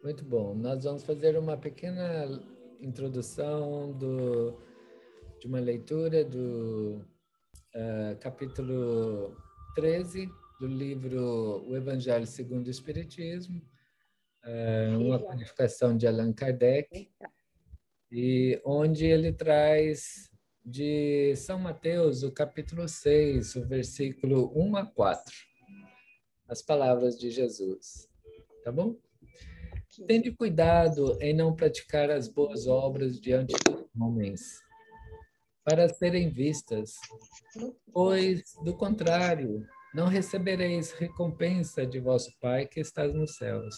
Muito bom. Nós vamos fazer uma pequena introdução de uma leitura do capítulo 13 do livro O Evangelho segundo o Espiritismo, uma qualificação de Allan Kardec, e onde ele traz de São Mateus, o capítulo 6, o versículo 1 a 4, as palavras de Jesus. Tá bom? Tende cuidado em não praticar as boas obras diante dos homens, para serem vistas, pois, do contrário, não recebereis recompensa de vosso Pai que está nos céus.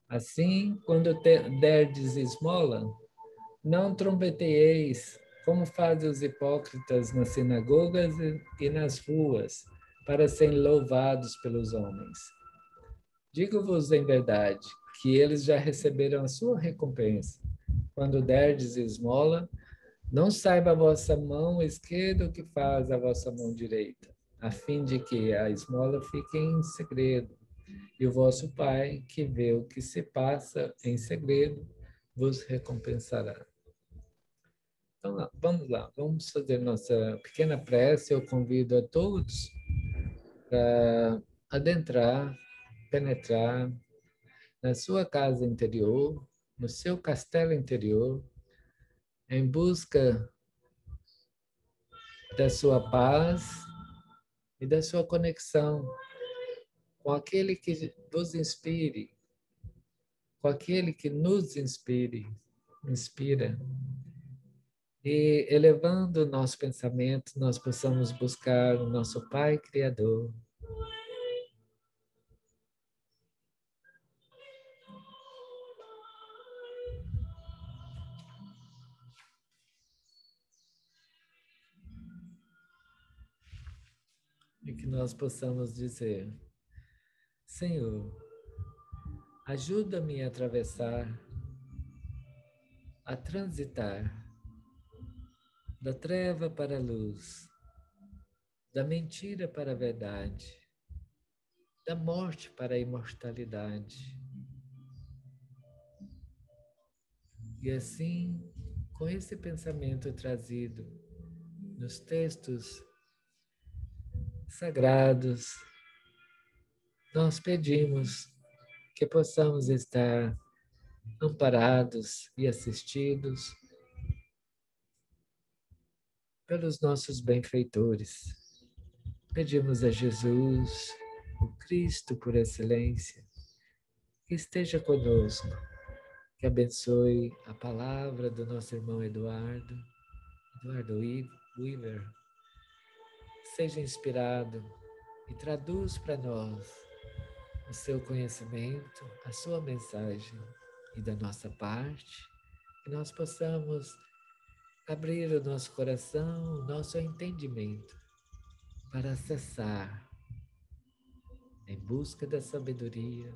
Assim, quando derdes esmola, não trombeteeis, como fazem os hipócritas nas sinagogas e nas ruas, para serem louvados pelos homens. Digo-vos em verdade, que eles já receberam a sua recompensa. Quando derdes esmola, não saiba a vossa mão esquerda o que faz a vossa mão direita, a fim de que a esmola fique em segredo. E o vosso Pai, que vê o que se passa em segredo, vos recompensará. Então, vamos fazer nossa pequena prece. Eu convido a todos para adentrar, penetrar na sua casa interior, no seu castelo interior, em busca da sua paz e da sua conexão com aquele que vos inspire, com aquele que nos inspira. E elevando o nosso pensamento, nós possamos buscar o nosso Pai Criador. E que nós possamos dizer: Senhor, ajuda-me a atravessar, a transitar da treva para a luz, da mentira para a verdade, da morte para a imortalidade. E assim, com esse pensamento trazido nos textos sagrados, nós pedimos que possamos estar amparados e assistidos pelos nossos benfeitores. Pedimos a Jesus, o Cristo por excelência, que esteja conosco, que abençoe a palavra do nosso irmão Eduardo Weaver, seja inspirado e traduz para nós o seu conhecimento, a sua mensagem, e da nossa parte, que nós possamos abrir o nosso coração, o nosso entendimento, para acessar, em busca da sabedoria,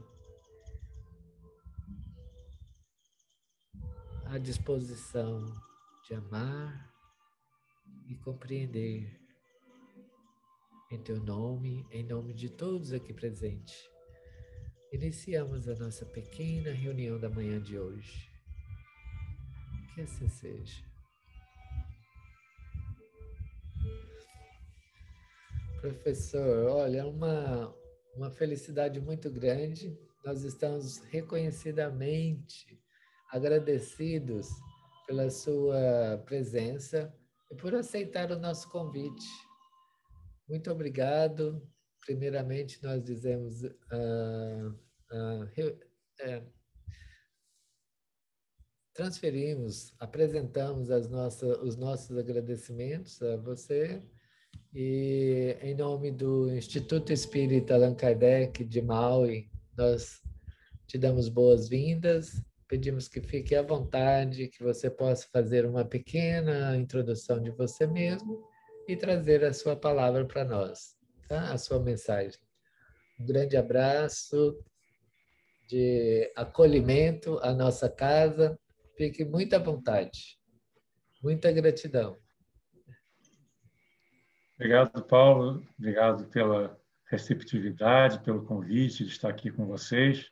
a disposição de amar e compreender. Em teu nome, em nome de todos aqui presentes, iniciamos a nossa pequena reunião da manhã de hoje. Que assim seja. Professor, olha, uma felicidade muito grande. Nós estamos reconhecidamente agradecidos pela sua presença e por aceitar o nosso convite. Muito obrigado. Primeiramente, nós dizemos, transferimos, apresentamos os nossos agradecimentos a você. E em nome do Instituto Espírita Allan Kardec de Maui, nós te damos boas-vindas, pedimos que fique à vontade, que você possa fazer uma pequena introdução de você mesmo e trazer a sua palavra para nós, tá? A sua mensagem. Um grande abraço de acolhimento à nossa casa, fique muito à vontade. Muita gratidão. Obrigado, Paulo. Obrigado pela receptividade, pelo convite de estar aqui com vocês.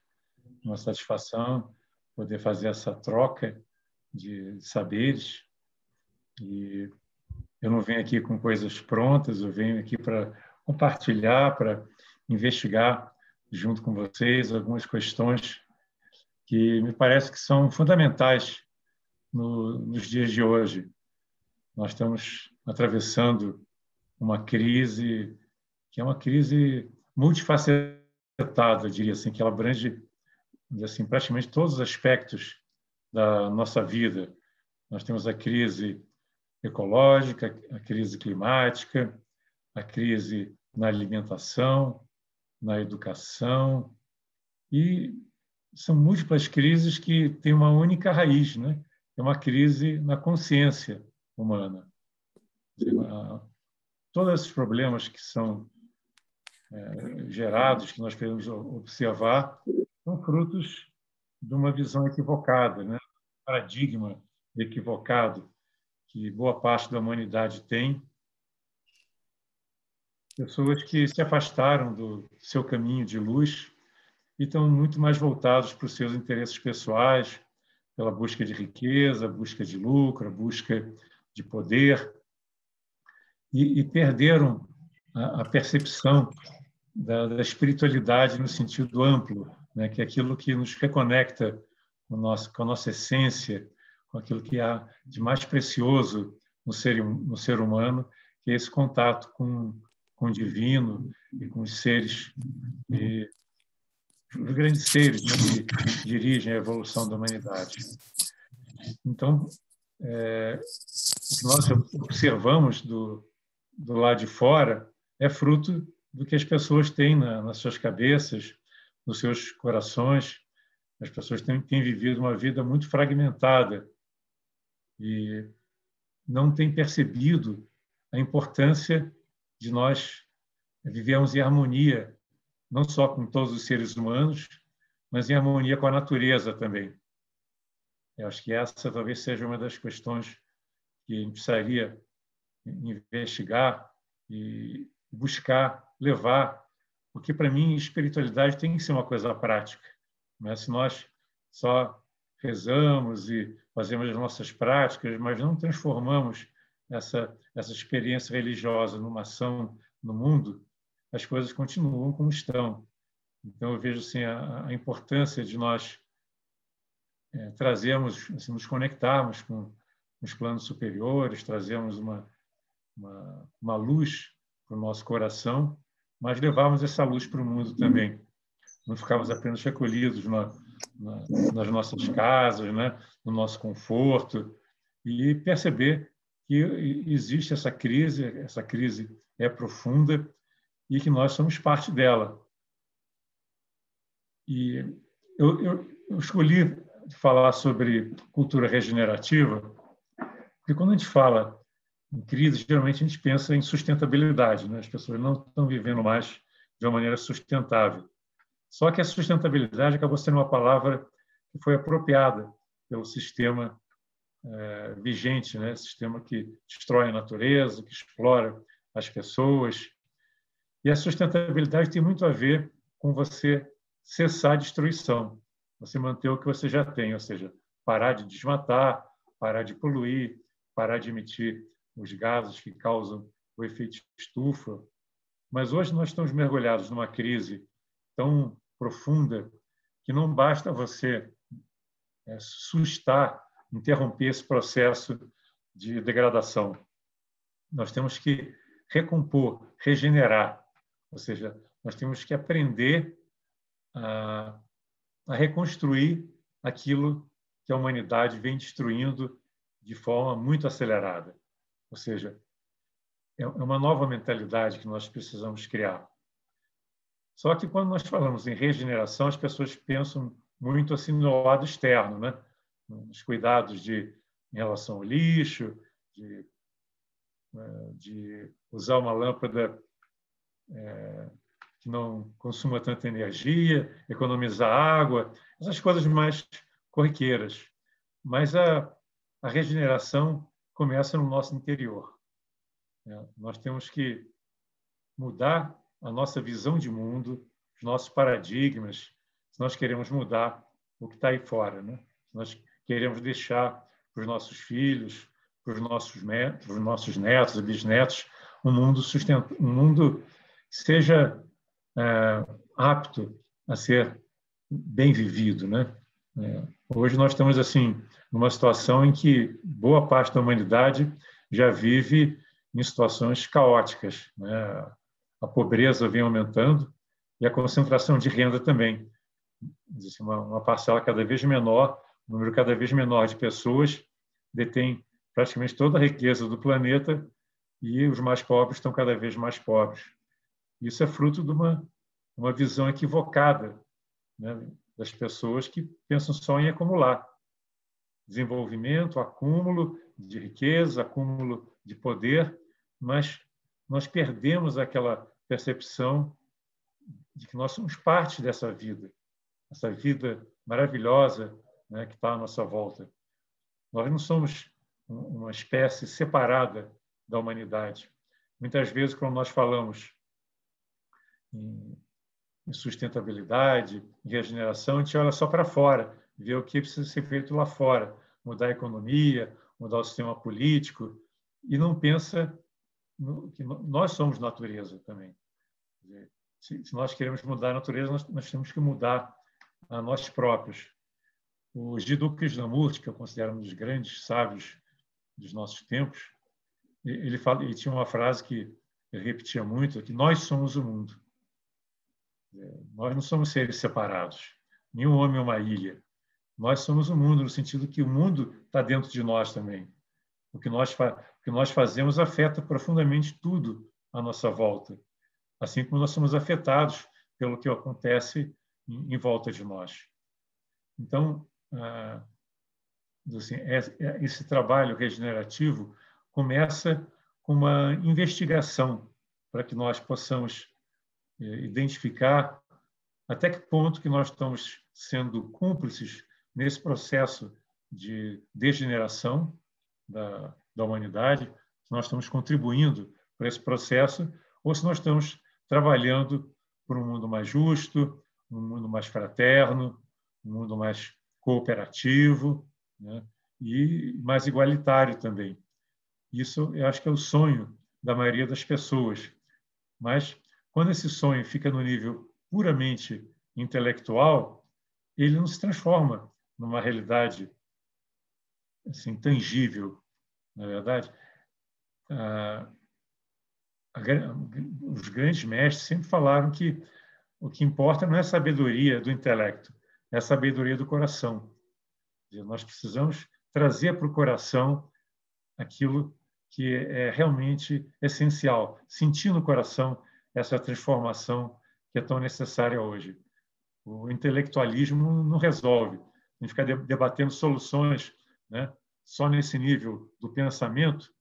uma satisfação poder fazer essa troca de saberes. E eu não venho aqui com coisas prontas, eu venho aqui para compartilhar, para investigar junto com vocês algumas questões que me parece que são fundamentais nos dias de hoje. Nós estamos atravessando uma crise que é uma crise multifacetada, eu diria assim, que ela abrange assim, praticamente todos os aspectos da nossa vida. Nós temos a crise ecológica, a crise climática, a crise na alimentação, na educação, e são múltiplas crises que têm uma única raiz, né? É uma crise na consciência humana. Todos esses problemas que são gerados, que nós podemos observar, são frutos de uma visão equivocada, né? Um paradigma equivocado que boa parte da humanidade tem. Pessoas que se afastaram do seu caminho de luz e estão muito mais voltados para os seus interesses pessoais, pela busca de riqueza, busca de lucro, busca de poder, e perderam a percepção da espiritualidade no sentido amplo, né? Que é aquilo que nos reconecta com a nossa essência, com aquilo que há de mais precioso no ser humano, que é esse contato com o divino e com os seres, os grandes seres, né, que dirigem a evolução da humanidade. Então, o que nós observamos do lado de fora é fruto do que as pessoas têm nas suas cabeças, nos seus corações. As pessoas têm vivido uma vida muito fragmentada e não têm percebido a importância de nós vivermos em harmonia, não só com todos os seres humanos, mas em harmonia com a natureza também. Eu acho que essa talvez seja uma das questões que a gente precisaria investigar e buscar levar, porque, para mim, espiritualidade tem que ser uma coisa prática. Não é? Se nós só rezamos e fazemos as nossas práticas, mas não transformamos essa experiência religiosa numa ação no mundo, as coisas continuam como estão. Então, eu vejo assim, a importância de nós trazermos, assim, nos conectarmos com os planos superiores, trazermos uma luz para o nosso coração, mas levarmos essa luz para o mundo também. Não ficarmos apenas recolhidos nas nossas casas, né? No nosso conforto, e perceber que existe essa crise é profunda e que nós somos parte dela. E eu escolhi falar sobre cultura regenerativa, porque quando a gente fala em crise, geralmente a gente pensa em sustentabilidade, né? As pessoas não estão vivendo mais de uma maneira sustentável. Só que a sustentabilidade acabou sendo uma palavra que foi apropriada pelo sistema vigente, né? Sistema que destrói a natureza, que explora as pessoas. E a sustentabilidade tem muito a ver com você cessar a destruição, você manter o que você já tem, ou seja, parar de desmatar, parar de poluir, parar de emitir os gases que causam o efeito estufa. Mas hoje nós estamos mergulhados numa crise tão profunda que não basta você sustar, interromper esse processo de degradação. Nós temos que recompor, regenerar, ou seja, nós temos que aprender a reconstruir aquilo que a humanidade vem destruindo de forma muito acelerada. Ou seja, é uma nova mentalidade que nós precisamos criar. Só que quando nós falamos em regeneração, as pessoas pensam muito assim no lado externo, né? Nos cuidados em relação ao lixo, de usar uma lâmpada que não consuma tanta energia, economizar água, essas coisas mais corriqueiras. Mas a regeneração começa no nosso interior. Nós temos que mudar a nossa visão de mundo, os nossos paradigmas, se nós queremos mudar o que está aí fora, né? Se nós queremos deixar para os nossos filhos, para os nossos netos e bisnetos, um mundo que seja apto a ser bem vivido, né? Hoje nós estamos assim numa situação em que boa parte da humanidade já vive em situações caóticas, né? A pobreza vem aumentando e a concentração de renda também. Assim, uma parcela cada vez menor, um número cada vez menor de pessoas detém praticamente toda a riqueza do planeta e os mais pobres estão cada vez mais pobres. Isso é fruto de uma visão equivocada, né, das pessoas que pensam só em acumular. Desenvolvimento, acúmulo de riqueza, acúmulo de poder, mas nós perdemos aquela percepção de que nós somos parte dessa vida, essa vida maravilhosa, né, que está à nossa volta. Nós não somos uma espécie separada da humanidade. Muitas vezes, quando nós falamos em sustentabilidade, em regeneração, a gente olha só para fora, vê o que precisa ser feito lá fora, mudar a economia, mudar o sistema político, e não pensa que nós somos natureza também. Se nós queremos mudar a natureza, nós temos que mudar a nós próprios. O Jiddu Krishnamurti, que eu considero um dos grandes sábios dos nossos tempos, ele tinha uma frase que ele repetia muito, que nós somos o mundo. Nós não somos seres separados, nenhum homem é uma ilha. Nós somos o mundo, no sentido que o mundo está dentro de nós também. O que nós fazemos afeta profundamente tudo à nossa volta, assim como nós somos afetados pelo que acontece em volta de nós. Então, assim, esse trabalho regenerativo começa com uma investigação para que nós possamos identificar até que ponto que nós estamos sendo cúmplices nesse processo de degeneração da humanidade, se nós estamos contribuindo para esse processo ou se nós estamos trabalhando por um mundo mais justo, um mundo mais fraterno, um mundo mais cooperativo, né? E mais igualitário também. Isso, eu acho que é o sonho da maioria das pessoas. Mas, quando esse sonho fica no nível puramente intelectual, ele não se transforma numa realidade assim, tangível, na verdade. Os grandes mestres sempre falaram que o que importa não é a sabedoria do intelecto, é a sabedoria do coração. Nós precisamos trazer para o coração aquilo que é realmente essencial, sentir no coração essa transformação que é tão necessária hoje. O intelectualismo não resolve. A gente fica debatendo soluções, né, só nesse nível do pensamento,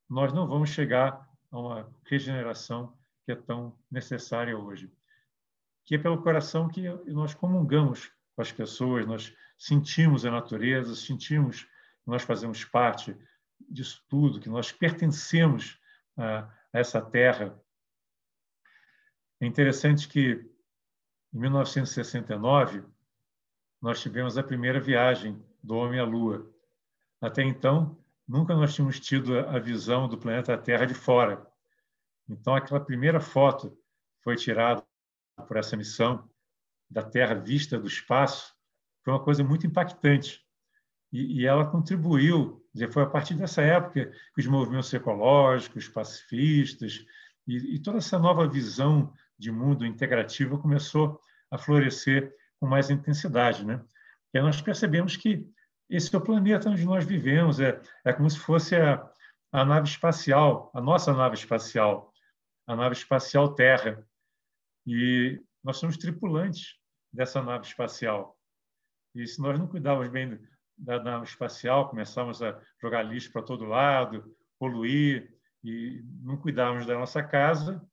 nós não vamos chegar a uma regeneração que é tão necessária hoje. Que é pelo coração que nós comungamos com as pessoas, nós sentimos a natureza, sentimos que nós fazemos parte disso tudo, que nós pertencemos a essa terra. É interessante que, em 1969, nós tivemos a primeira viagem do homem à Lua. Até então, nunca nós tínhamos tido a visão do planeta Terra de fora. Então, aquela primeira foto foi tirada por essa missão da Terra vista do espaço, foi uma coisa muito impactante. E ela contribuiu, foi a partir dessa época que os movimentos ecológicos, pacifistas e toda essa nova visão de mundo integrativa começou a florescer com mais intensidade, né? E aí nós percebemos que esse é o planeta onde nós vivemos, é como se fosse a nave espacial, a nossa nave espacial, a nave espacial Terra. E nós somos tripulantes dessa nave espacial. E se nós não cuidarmos bem da nave espacial, começamos a jogar lixo para todo lado, poluir, e não cuidarmos da nossa casa,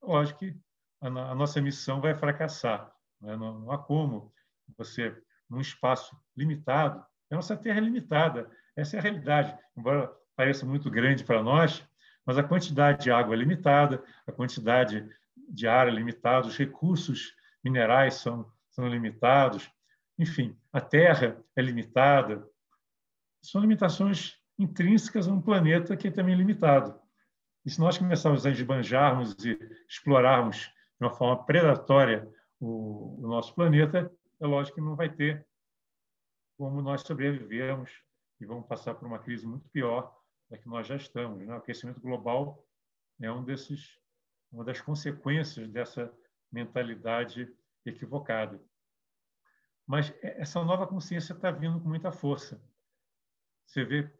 lógico que a nossa missão vai fracassar. Não há como você, num espaço limitado, a nossa Terra é limitada, essa é a realidade. Embora pareça muito grande para nós, mas a quantidade de água é limitada, a quantidade de ar é limitada, os recursos minerais são são limitados. Enfim, a Terra é limitada. São limitações intrínsecas a um planeta que é também limitado. E se nós começarmos a esbanjarmos e explorarmos de uma forma predatória o nosso planeta, é lógico que não vai ter como nós sobrevivermos e vamos passar por uma crise muito pior da que nós já estamos. Né? O aquecimento global é uma das consequências dessa mentalidade equivocada. Mas essa nova consciência está vindo com muita força. Você vê,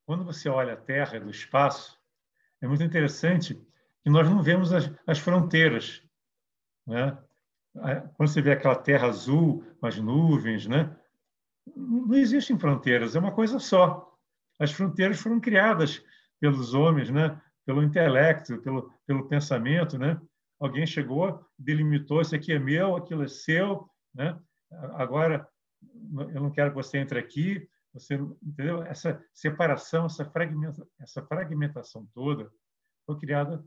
quando você olha a Terra do espaço, é muito interessante que nós não vemos as fronteiras. Né? Quando você vê aquela Terra azul, com as nuvens, né? Não existem fronteiras, é uma coisa só. As fronteiras foram criadas pelos homens, né? Pelo intelecto, pelo pensamento. Né? Alguém chegou, delimitou, isso aqui é meu, aquilo é seu. Né? Agora, eu não quero que você entre aqui. Você, entendeu? Essa separação, essa fragmentação toda foi criada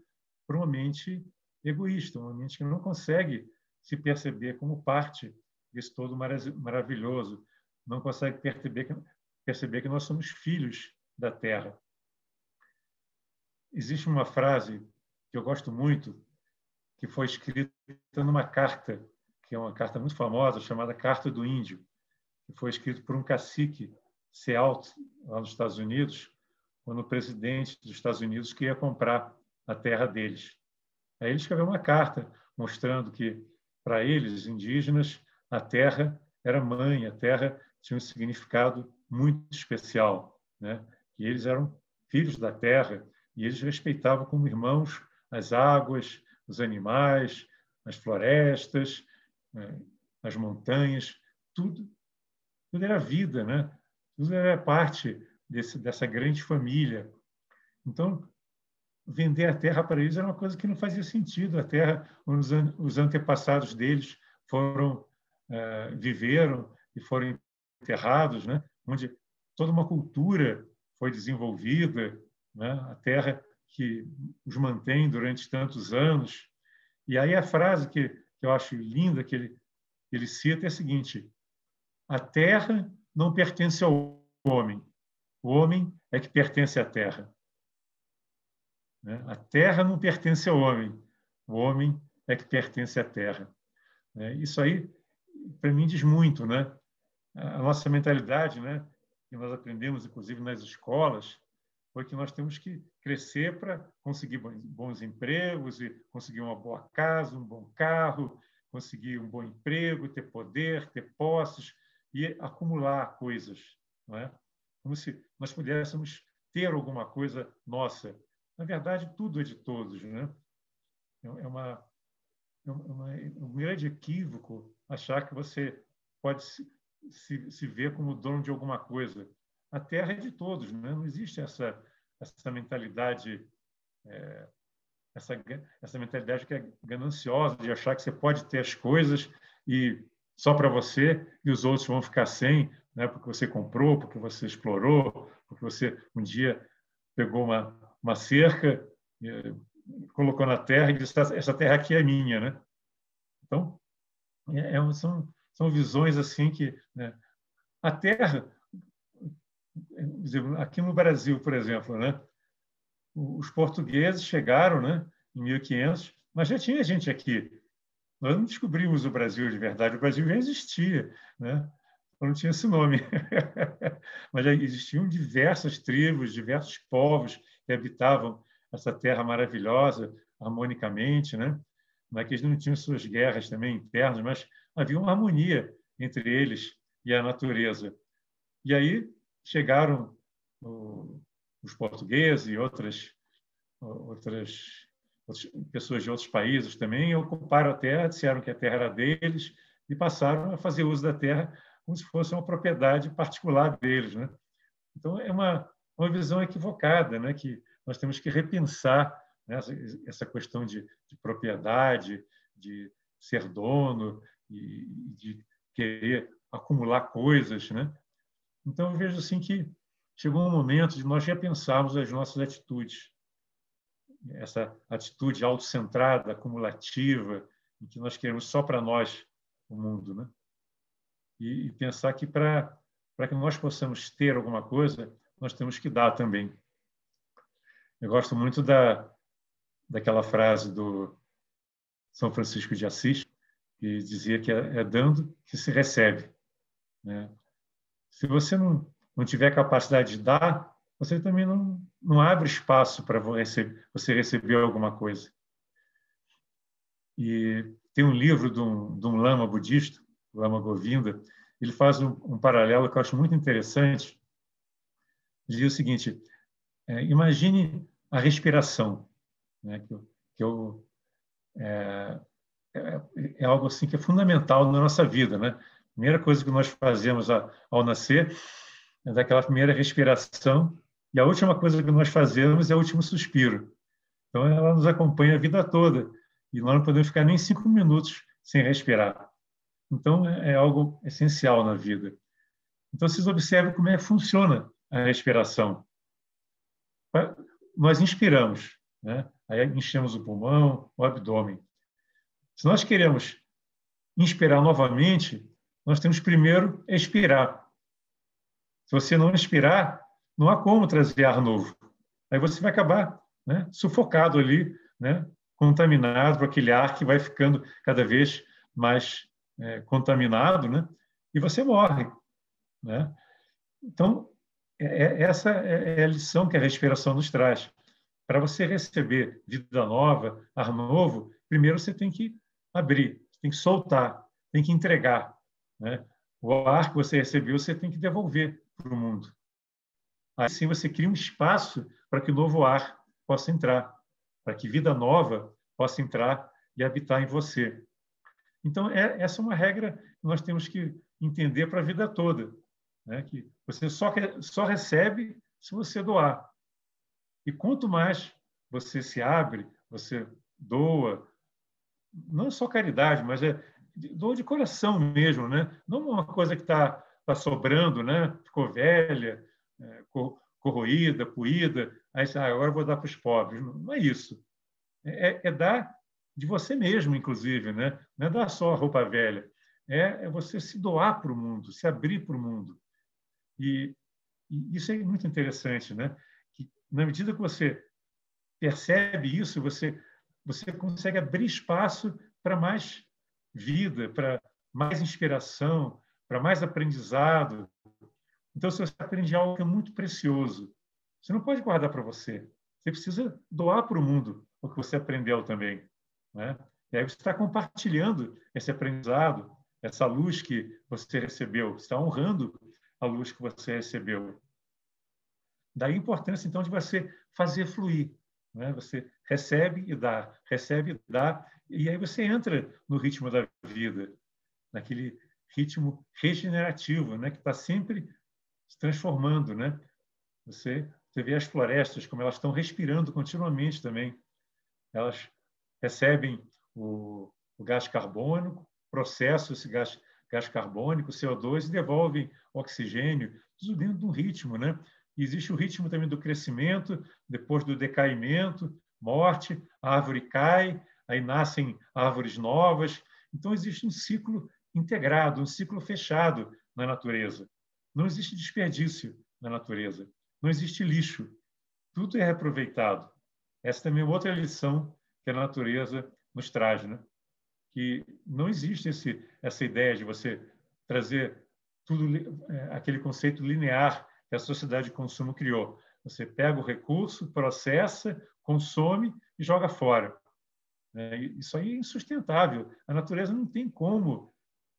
por uma mente egoísta, uma mente que não consegue se perceber como parte desse todo maravilhoso, não consegue perceber que nós somos filhos da Terra. Existe uma frase que eu gosto muito, que foi escrita numa carta, que é uma carta muito famosa, chamada Carta do Índio, que foi escrita por um cacique Sealt, lá nos Estados Unidos, quando o presidente dos Estados Unidos queria comprar a terra deles. Aí ele escreveu uma carta mostrando que, para eles, indígenas, a terra era mãe, a terra tinha um significado muito especial, né? Que eles eram filhos da terra e eles respeitavam como irmãos as águas, os animais, as florestas, as montanhas, tudo era vida, né? Tudo era parte dessa grande família. Então, vender a terra para eles era uma coisa que não fazia sentido. A terra onde os antepassados deles viveram e foram enterrados, né? Onde toda uma cultura foi desenvolvida, né? A terra que os mantém durante tantos anos. E aí a frase que eu acho linda que ele cita é a seguinte: a terra não pertence ao homem, o homem é que pertence à terra. A terra não pertence ao homem, o homem é que pertence à terra. Isso aí, para mim, diz muito, né? A nossa mentalidade, né, que nós aprendemos, inclusive, nas escolas, foi que nós temos que crescer para conseguir bons empregos e conseguir uma boa casa, um bom carro, conseguir um bom emprego, ter poder, ter posses e acumular coisas. Não é? Como se nós pudéssemos ter alguma coisa nossa. Na verdade, tudo é de todos. Né? É um grande equívoco achar que você pode se ver como dono de alguma coisa. A terra é de todos. Né? Não existe essa mentalidade, essa mentalidade que é gananciosa, de achar que você pode ter as coisas e só para você e os outros vão ficar sem, né? Porque você comprou, porque você explorou, porque você um dia pegou uma cerca, colocou na terra e disse: essa terra aqui é minha, né? Então, são visões assim que, né? A terra, aqui no Brasil, por exemplo, né? Os portugueses chegaram, né, em 1500, mas já tinha gente aqui. Nós não descobrimos o Brasil de verdade, o Brasil já existia, né? Não tinha esse nome. Mas já existiam diversas tribos, diversos povos que habitavam essa terra maravilhosa, harmonicamente, né? Não é que eles não tinham suas guerras também internas, mas havia uma harmonia entre eles e a natureza. E aí chegaram os portugueses e outras pessoas de outros países também ocuparam a terra, disseram que a terra era deles e passaram a fazer uso da terra como se fosse uma propriedade particular deles, né? Então é uma visão equivocada, né? Que nós temos que repensar, né, essa questão de propriedade, de ser dono e de querer acumular coisas, né? Então eu vejo assim que chegou um momento de nós repensarmos as nossas atitudes. Essa atitude autocentrada, acumulativa, em que nós queremos só para nós o mundo, né? E pensar que para que nós possamos ter alguma coisa, nós temos que dar também. Eu gosto muito daquela frase do São Francisco de Assis, que dizia que é dando que se recebe, né? Se você não tiver capacidade de dar, você também não abre espaço para você receber alguma coisa. E tem um livro de um lama budista, Lama Govinda, ele faz um paralelo que eu acho muito interessante. Ele diz o seguinte: imagine a respiração, né? É algo assim que é fundamental na nossa vida, né? A primeira coisa que nós fazemos ao nascer é daquela primeira respiração, e a última coisa que nós fazemos é o último suspiro. Então, ela nos acompanha a vida toda, e nós não podemos ficar nem 5 minutos sem respirar. Então, é algo essencial na vida. Então, vocês observem como é que funciona a respiração. Nós inspiramos, né? Aí enchemos o pulmão, o abdômen. Se nós queremos inspirar novamente, nós temos primeiro expirar. Se você não expirar, não há como trazer ar novo. Aí você vai acabar, né, sufocado ali, né, contaminado por aquele ar que vai ficando cada vez mais contaminado, né, e você morre, né? Então, essa é a lição que a respiração nos traz. Para você receber vida nova, ar novo, primeiro você tem que abrir, tem que soltar, tem que entregar, né? O ar que você recebeu, você tem que devolver para o mundo. Assim você cria um espaço para que o novo ar possa entrar, para que vida nova possa entrar e habitar em você. Então, essa é uma regra que nós temos que entender para a vida toda, né? Que você só recebe se você doar. E quanto mais você se abre, você doa, não só caridade, mas doa de coração mesmo, né? Não uma coisa que está sobrando, né? Ficou velha, corroída, poída, aí agora eu vou dar para os pobres. Não é isso. É dar de você mesmo, inclusive, né? Não é dar só a roupa velha. É você se doar para o mundo, se abrir para o mundo. E isso é muito interessante, né? Que, na medida que você percebe isso, você consegue abrir espaço para mais vida, para mais inspiração, para mais aprendizado. Então, se você aprende algo que é muito precioso, você não pode guardar para você. Você precisa doar para o mundo o que você aprendeu também, né? E aí você está compartilhando esse aprendizado, essa luz que você recebeu, você está honrando a luz que você recebeu. Daí a importância, então, de você fazer fluir, né? Você recebe e dá, e aí você entra no ritmo da vida, naquele ritmo regenerativo, né? Que está sempre se transformando, né? Você vê as florestas, como elas estão respirando continuamente também. Elas recebem o gás carbônico, processam esse gás carbônico, CO2, e devolvem oxigênio, tudo dentro de um ritmo, né? E existe o ritmo também do crescimento, depois do decaimento, morte, a árvore cai, aí nascem árvores novas. Então, existe um ciclo integrado, um ciclo fechado na natureza. Não existe desperdício na natureza. Não existe lixo. Tudo é reaproveitado. Essa também é outra lição que a natureza nos traz, né? Que não existe essa ideia de você trazer tudo, aquele conceito linear que a sociedade de consumo criou. Você pega o recurso, processa, consome e joga fora. Isso aí é insustentável. A natureza não tem como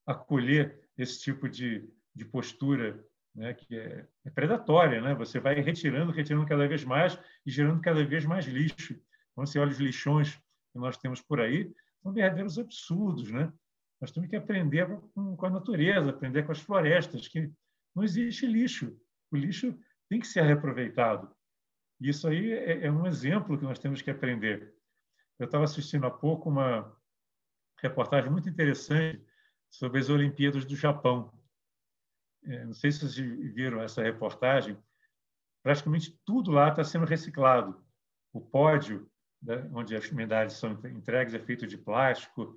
acolher esse tipo de postura, né, que é predatória, né? Você vai retirando cada vez mais e gerando cada vez mais lixo. Quando você olha os lixões que nós temos por aí, são verdadeiros absurdos, né? Nós temos que aprender com a natureza, aprender com as florestas, que não existe lixo. O lixo tem que ser reaproveitado. Isso aí é um exemplo que nós temos que aprender. Eu estava assistindo há pouco uma reportagem muito interessante sobre as Olimpíadas do Japão. Não sei se vocês viram essa reportagem. Praticamente tudo lá está sendo reciclado. O pódio, né, onde as medalhas são entregues, é feito de plástico.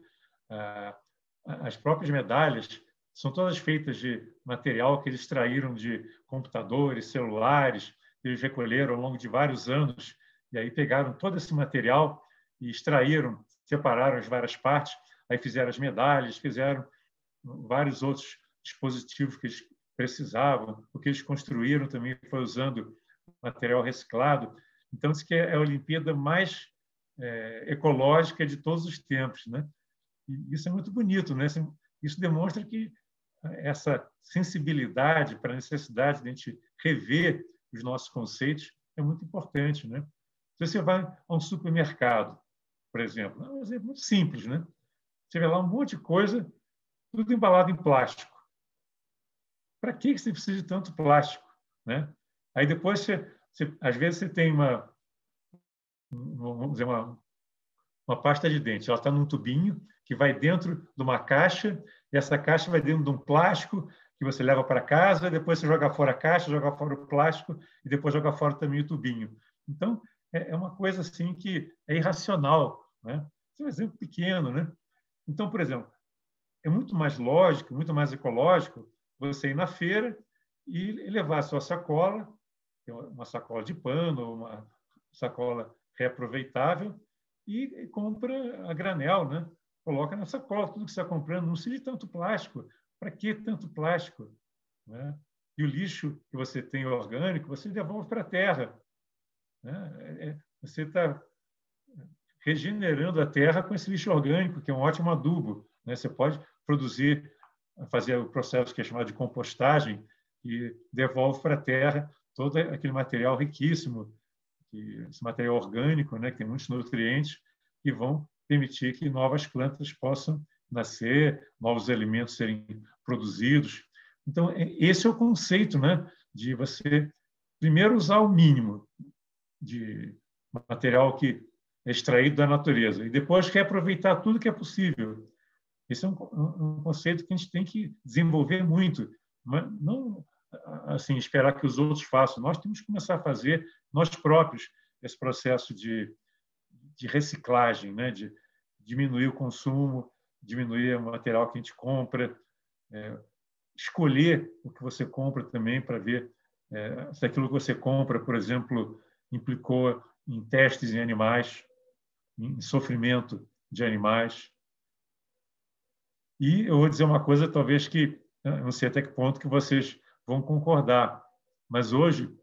as próprias medalhas são todas feitas de material que eles extraíram de computadores, celulares, que eles recolheram ao longo de vários anos, e aí pegaram todo esse material e extraíram, separaram as várias partes, aí fizeram as medalhas, fizeram vários outros dispositivos que eles precisavam, o que eles construíram também foi usando material reciclado. Então, isso que é a Olimpíada mais ecológica de todos os tempos, né? E isso é muito bonito, né? Isso demonstra que essa sensibilidade para a necessidade de a gente rever os nossos conceitos é muito importante, né? Se você vai a um supermercado, por exemplo, é um exemplo muito simples, né? Você vê lá um monte de coisa, tudo embalado em plástico. Para que você precisa de tanto plástico, né? Aí depois às vezes você tem vamos dizer, uma pasta de dente. Ela está num tubinho que vai dentro de uma caixa, e essa caixa vai dentro de um plástico que você leva para casa, depois você joga fora a caixa, joga fora o plástico e depois joga fora também o tubinho. Então, é uma coisa assim que é irracional, né? Esse é um exemplo pequeno, né? Então, por exemplo, é muito mais lógico, muito mais ecológico você ir na feira e levar a sua sacola, uma sacola de pano, uma sacola reaproveitável, e compra a granel, né? Coloca na sacola tudo que você está comprando, não precisa de tanto plástico. Para que tanto plástico? Né? E o lixo que você tem orgânico, você devolve para a terra. Né? Você está regenerando a terra com esse lixo orgânico, que é um ótimo adubo. Né? Você pode fazer o processo que é chamado de compostagem, e devolve para a terra todo aquele material riquíssimo, esse material orgânico, né, que tem muitos nutrientes, que vão permitir que novas plantas possam nascer, novos alimentos serem produzidos. Então, esse é o conceito, né, de você primeiro usar o mínimo de material que é extraído da natureza e depois reaproveitar tudo que é possível. Esse é um conceito que a gente tem que desenvolver muito, mas não assim esperar que os outros façam. Nós temos que começar a fazer nós próprios esse processo de reciclagem, né? De diminuir o consumo, diminuir o material que a gente compra, escolher o que você compra também para ver se aquilo que você compra, por exemplo, implicou em testes em animais, em sofrimento de animais. E eu vou dizer uma coisa, talvez que não sei até que ponto que vocês vão concordar, mas hoje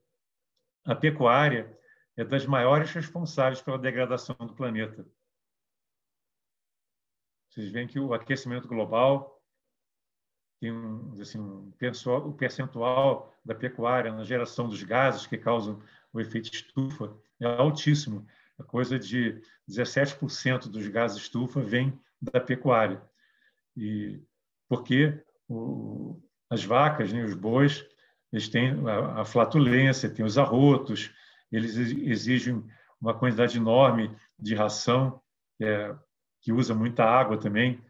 a pecuária é das maiores responsáveis pela degradação do planeta. Vocês veem que o aquecimento global tem o percentual da pecuária na geração dos gases que causam o efeito estufa é altíssimo. A coisa de 17% dos gases estufa vem da pecuária. E porque as vacas, né, os bois, eles têm a flatulência, têm os arrotos, eles exigem uma quantidade enorme de ração, que usa muita água também.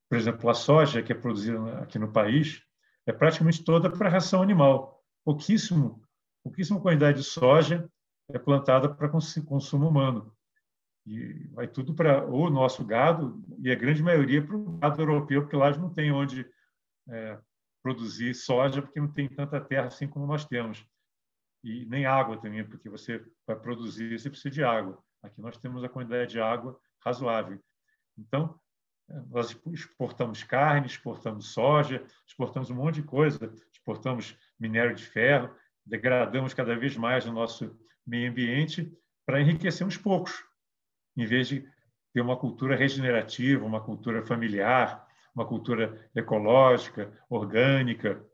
Por exemplo, a soja que é produzida aqui no país é praticamente toda para ração animal. Pouquíssima quantidade de soja é plantada para consumo humano. E vai tudo para o nosso gado, e a grande maioria para o gado europeu, porque lá não tem onde produzir soja, porque não tem tanta terra assim como nós temos. E nem água também, porque você vai produzir, você precisa de água. Aqui nós temos a quantidade de água razoável. Então, nós exportamos carne, exportamos soja, exportamos um monte de coisa, exportamos minério de ferro, degradamos cada vez mais o nosso meio ambiente para enriquecer uns poucos, em vez de ter uma cultura regenerativa, uma cultura familiar, uma cultura ecológica, orgânica.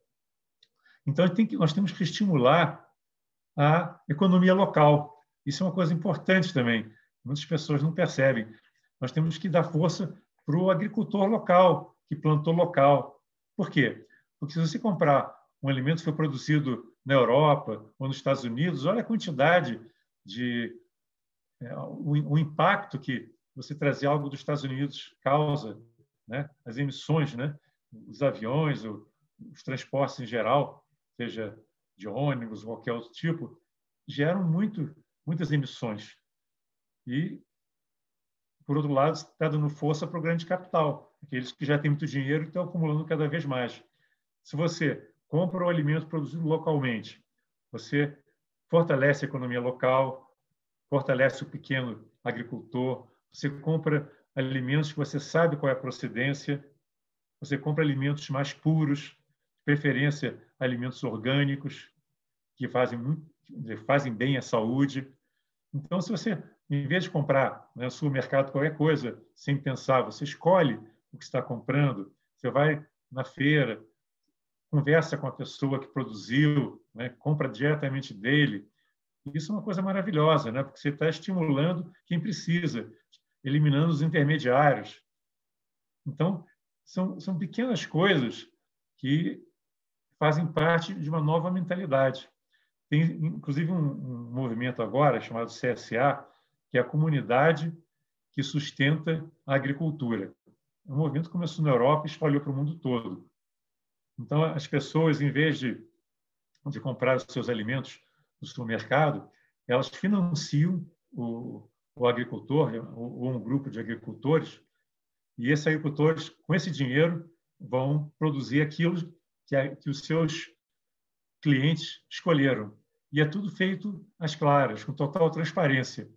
Então, nós temos que estimular a economia local. Isso é uma coisa importante também. Muitas pessoas não percebem. Nós temos que dar força para o agricultor local, que plantou local. Por quê? Porque se você comprar um alimento que foi produzido na Europa ou nos Estados Unidos, olha a quantidade o impacto que você trazer algo dos Estados Unidos causa, né? As emissões, né? Os aviões, os transportes em geral, seja de ônibus ou qualquer outro tipo, geram muitas emissões. E por outro lado, está dando força para o grande capital, aqueles que já têm muito dinheiro e estão acumulando cada vez mais. Se você compra o alimento produzido localmente, você fortalece a economia local, fortalece o pequeno agricultor, você compra alimentos que você sabe qual é a procedência, você compra alimentos mais puros, de preferência alimentos orgânicos, que fazem bem à saúde. Então, se você, em vez de comprar no supermercado qualquer coisa, sem pensar, você escolhe o que está comprando, você vai na feira, conversa com a pessoa que produziu, né, compra diretamente dele. Isso é uma coisa maravilhosa, né, porque você está estimulando quem precisa, eliminando os intermediários. Então, são pequenas coisas que fazem parte de uma nova mentalidade. Tem, inclusive, um movimento agora chamado CSA, que é a Comunidade que Sustenta a Agricultura. É um movimento que começou na Europa e espalhou para o mundo todo. Então, as pessoas, em vez de comprar os seus alimentos no supermercado, elas financiam o agricultor ou um grupo de agricultores, e esses agricultores, com esse dinheiro, vão produzir aquilo que os seus clientes escolheram. E é tudo feito às claras, com total transparência.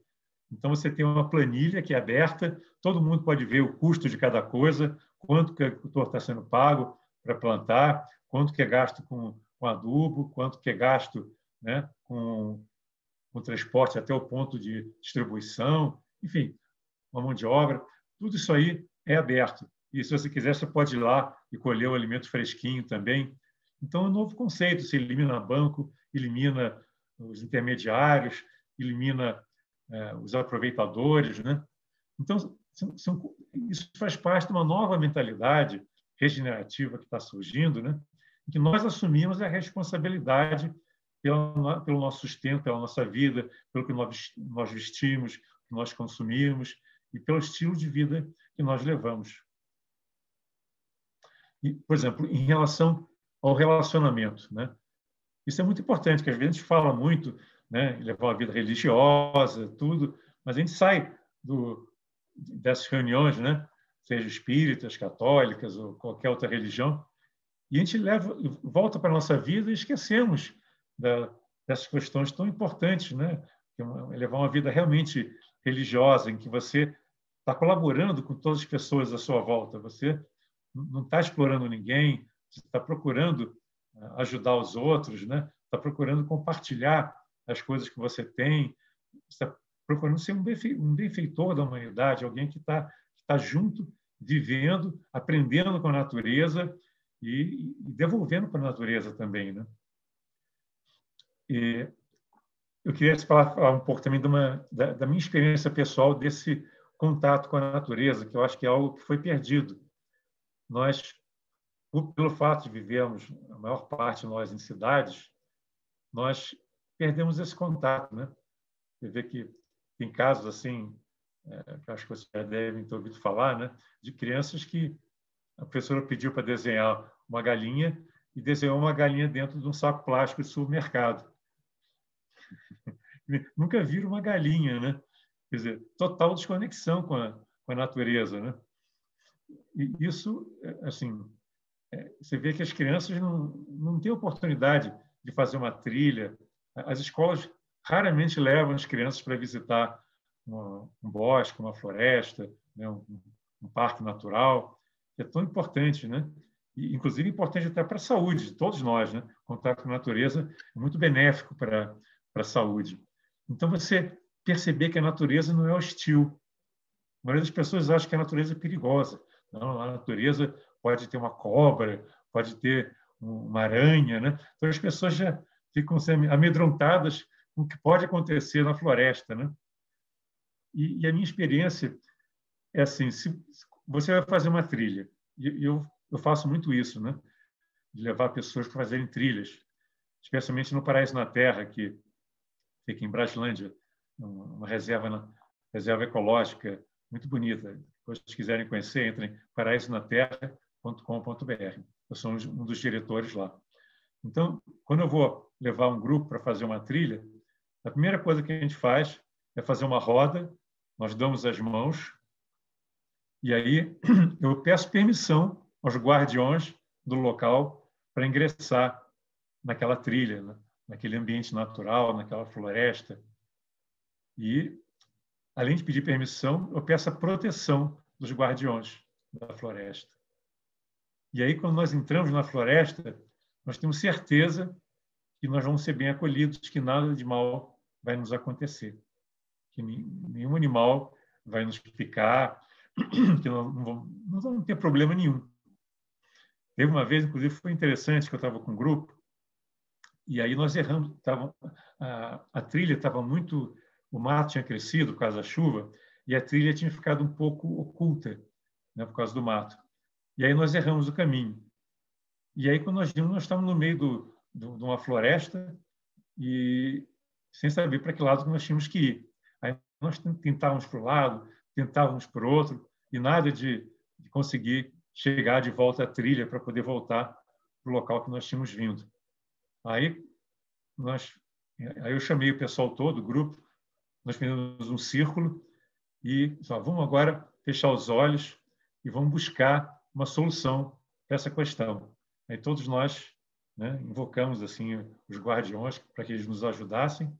Então, você tem uma planilha que é aberta, todo mundo pode ver o custo de cada coisa, quanto que o agricultor está sendo pago para plantar, quanto que é gasto com adubo, quanto que é gasto, né, com transporte até o ponto de distribuição, enfim, uma mão de obra. Tudo isso aí é aberto. E, se você quiser, você pode ir lá e colher o alimento fresquinho também. Então, é um novo conceito. Você elimina banco, elimina os intermediários, elimina os aproveitadores, né? Então, isso faz parte de uma nova mentalidade regenerativa que está surgindo, né? Em que nós assumimos a responsabilidade pelo nosso sustento, pela nossa vida, pelo que nós vestimos, que nós consumimos e pelo estilo de vida que nós levamos. E, por exemplo, em relação ao relacionamento, né? Isso é muito importante, porque às vezes a gente fala muito, né, em levar uma vida religiosa, tudo, mas a gente sai dessas reuniões, né, seja espíritas, católicas ou qualquer outra religião, e a gente volta para a nossa vida e esquecemos dessas questões tão importantes, né? Levar uma vida realmente religiosa, em que você está colaborando com todas as pessoas à sua volta, você não está explorando ninguém, você está procurando ajudar os outros, né? Está procurando compartilhar as coisas que você tem, está procurando ser um benfeitor da humanidade, alguém que está junto, vivendo, aprendendo com a natureza e devolvendo para a natureza também, né? E eu queria falar um pouco também da minha experiência pessoal desse contato com a natureza, que eu acho que é algo que foi perdido. Nós, pelo fato de vivermos, a maior parte de nós em cidades, nós perdemos esse contato, né? Você vê que tem casos assim, que acho que vocês já devem ter ouvido falar, né? De crianças que a professora pediu para desenhar uma galinha e desenhou uma galinha dentro de um saco plástico de supermercado. Nunca viram uma galinha, né? Quer dizer, total desconexão com a natureza, né? E isso, assim, você vê que as crianças não têm oportunidade de fazer uma trilha. As escolas raramente levam as crianças para visitar um bosque, uma floresta, né? um parque natural, que é tão importante, né? E, inclusive, importante até para a saúde de todos nós, né? O contato com a natureza é muito benéfico para a saúde. Então, você perceber que a natureza não é hostil. A maioria das pessoas acha que a natureza é perigosa. Não, a natureza pode ter uma cobra, pode ter uma aranha, né? Então, as pessoas já ficam amedrontadas com o que pode acontecer na floresta, né? E a minha experiência é assim, se você vai fazer uma trilha, e eu faço muito isso, né? De levar pessoas para fazerem trilhas, especialmente no Paraíso na Terra, que fica em Braslândia, uma reserva ecológica muito bonita. Depois, se quiserem conhecer, entrem em paraísonaterra.com.br. Eu sou um dos diretores lá. Então, quando eu vou levar um grupo para fazer uma trilha, a primeira coisa que a gente faz é fazer uma roda, nós damos as mãos E aí eu peço permissão aos guardiões do local para ingressar naquela trilha, né? Naquele ambiente natural, naquela floresta. E, além de pedir permissão, eu peço a proteção dos guardiões da floresta. E aí, quando nós entramos na floresta, nós temos certeza que nós vamos ser bem acolhidos, que nada de mal vai nos acontecer, que nenhum animal vai nos picar, que não vamos ter problema nenhum. Teve uma vez, inclusive, foi interessante, que eu estava com um grupo, e aí nós erramos, a trilha estava muito... O mato tinha crescido por causa da chuva, e a trilha tinha ficado um pouco oculta, né, por causa do mato. E aí nós erramos o caminho. E aí, quando nós vimos, nós estávamos no meio de uma floresta e sem saber para que lado nós tínhamos que ir. Aí nós tentávamos para um lado, tentávamos para o outro, e nada de conseguir chegar de volta à trilha para poder voltar para o local que nós tínhamos vindo. Aí eu chamei o pessoal todo, o grupo, nós fizemos um círculo e vamos agora fechar os olhos e vamos buscar uma solução para essa questão. Aí todos nós, né, invocamos assim os guardiões para que eles nos ajudassem.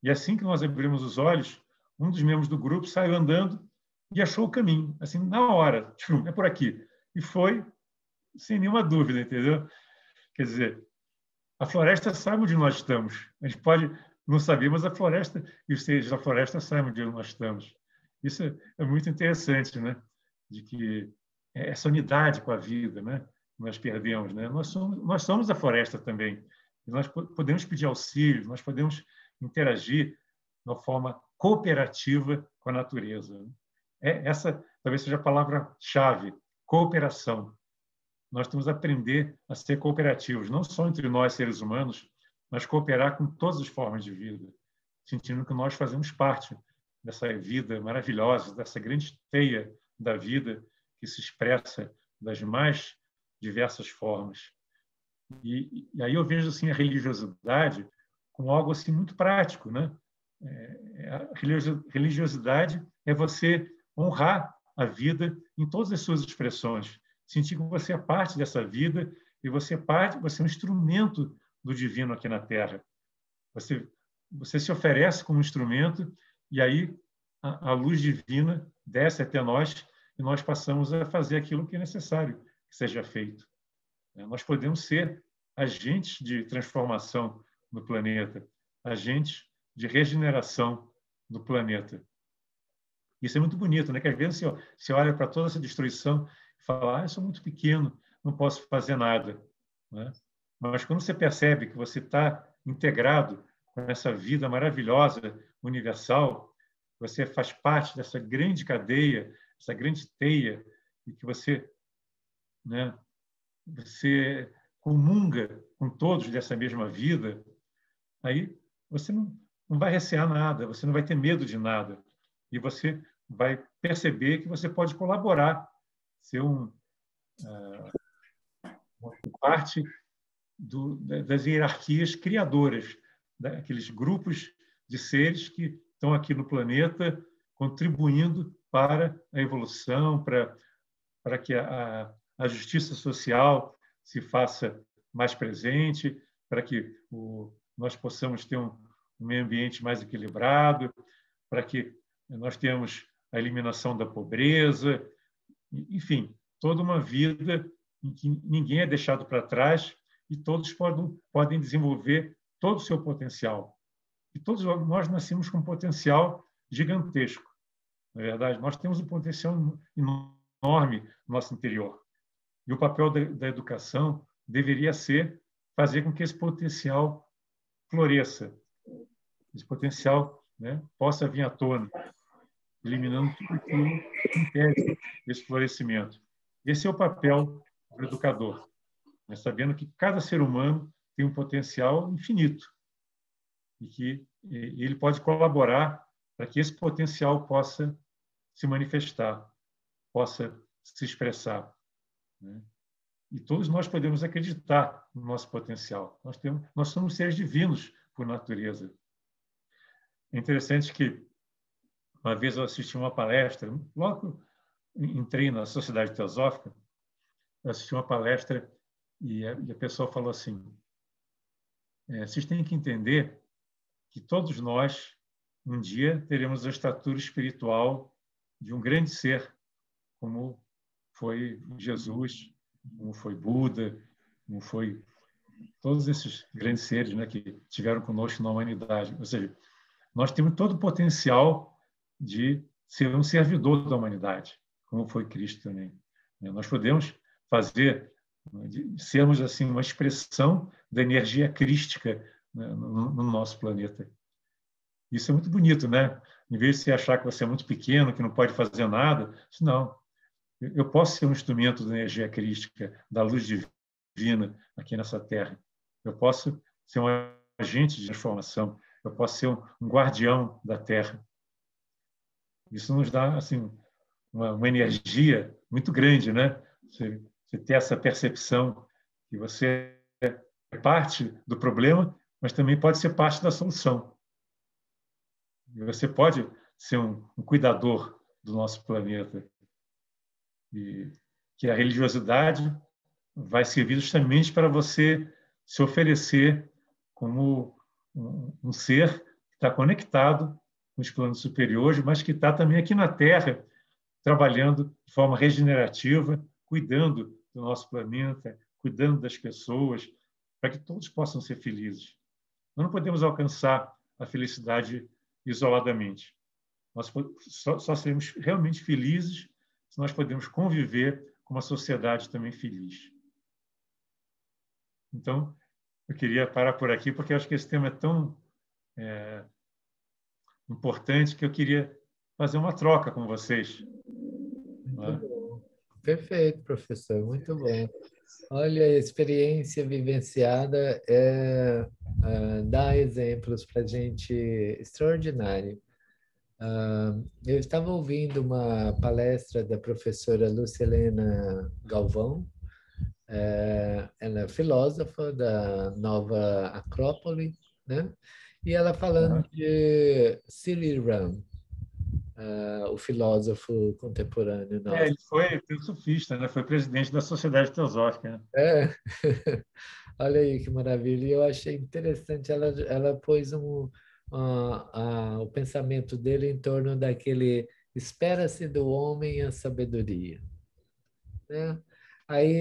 E assim que nós abrimos os olhos, um dos membros do grupo saiu andando e achou o caminho, assim, na hora, é por aqui. E foi sem nenhuma dúvida, entendeu? Quer dizer, a floresta sabe onde nós estamos. A gente pode não saber, mas a floresta e os seres da floresta sabem onde nós estamos. Isso é muito interessante, né? De que essa unidade com a vida, né? Nós perdemos, né? Nós somos a floresta também. E nós podemos pedir auxílio, nós podemos interagir de uma forma cooperativa com a natureza. Essa talvez seja a palavra-chave, cooperação. Nós temos que aprender a ser cooperativos, não só entre nós, seres humanos, mas cooperar com todas as formas de vida, sentindo que nós fazemos parte dessa vida maravilhosa, dessa grande teia da vida que se expressa das mais diversas formas. E aí eu vejo assim a religiosidade como algo assim muito prático, né? A religiosidade é você honrar a vida em todas as suas expressões, sentir que você é parte dessa vida e você é um instrumento do divino aqui na Terra. Você se oferece como instrumento e aí a luz divina desce até nós e nós passamos a fazer aquilo que é necessário que seja feito. Nós podemos ser agentes de transformação no planeta, agentes de regeneração no planeta. Isso é muito bonito, né? Que às vezes você olha para toda essa destruição e fala: eu sou muito pequeno, não posso fazer nada, né? Mas quando você percebe que você está integrado com essa vida maravilhosa, universal, você faz parte dessa grande cadeia, essa grande teia, e que você, né, você comunga com todos dessa mesma vida, aí você não vai recear nada, você não vai ter medo de nada. E você vai perceber que você pode colaborar, ser parte das hierarquias criadoras, daqueles grupos de seres que estão aqui no planeta contribuindo para a evolução, para que a justiça social se faça mais presente, para que nós possamos ter um meio ambiente mais equilibrado, para que nós tenhamos a eliminação da pobreza, enfim, toda uma vida em que ninguém é deixado para trás e todos podem desenvolver todo o seu potencial. E todos nós nascemos com um potencial gigantesco. Na verdade, nós temos um potencial enorme no nosso interior. E o papel da educação deveria ser fazer com que esse potencial floresça, esse potencial, né, possa vir à tona, eliminando tudo aquilo que impede esse florescimento. Esse é o papel do educador, né, sabendo que cada ser humano tem um potencial infinito e que ele pode colaborar para que esse potencial possa se manifestar, possa se expressar, né? E todos nós podemos acreditar no nosso potencial. Nós somos seres divinos por natureza. É interessante que uma vez eu assisti uma palestra, logo entrei na Sociedade Teosófica, eu assisti uma palestra e a pessoa falou assim: vocês têm que entender que todos nós, um dia, teremos a estatura espiritual de um grande ser, como foi Jesus, como foi Buda, como foi todos esses grandes seres, né, que tiveram conosco na humanidade. Ou seja, nós temos todo o potencial de ser um servidor da humanidade, como foi Cristo também. Nós podemos fazer, sermos assim uma expressão da energia crística, né, no nosso planeta. Isso é muito bonito, né? Em vez de você achar que você é muito pequeno, que não pode fazer nada, não. Eu posso ser um instrumento da energia crística, da luz divina aqui nessa Terra. Eu posso ser um agente de transformação. Eu posso ser um guardião da Terra. Isso nos dá assim uma energia muito grande, né? Você ter essa percepção que você é parte do problema, mas também pode ser parte da solução. E você pode ser um cuidador do nosso planeta. E que a religiosidade vai servir justamente para você se oferecer como um ser que está conectado com os planos superiores, mas que está também aqui na Terra, trabalhando de forma regenerativa, cuidando do nosso planeta, cuidando das pessoas, para que todos possam ser felizes. Nós não podemos alcançar a felicidade isoladamente. Nós só seremos realmente felizes se nós podemos conviver com uma sociedade também feliz. Então, eu queria parar por aqui, porque eu acho que esse tema é tão importante que eu queria fazer uma troca com vocês. Muito bom. Perfeito, professor, muito bom. Olha, a experiência vivenciada dá exemplos para a gente extraordinário. Eu estava ouvindo uma palestra da professora Lucilena Galvão, ela é filósofa da Nova Acrópole, né? E ela falando de Cyril Ram, o filósofo contemporâneo nosso. Ele foi filosofista, né? Foi presidente da Sociedade Teosófica. Né? É. Olha aí que maravilha. E eu achei interessante, ela pôs o pensamento dele em torno daquele espera-se do homem a sabedoria, né? Aí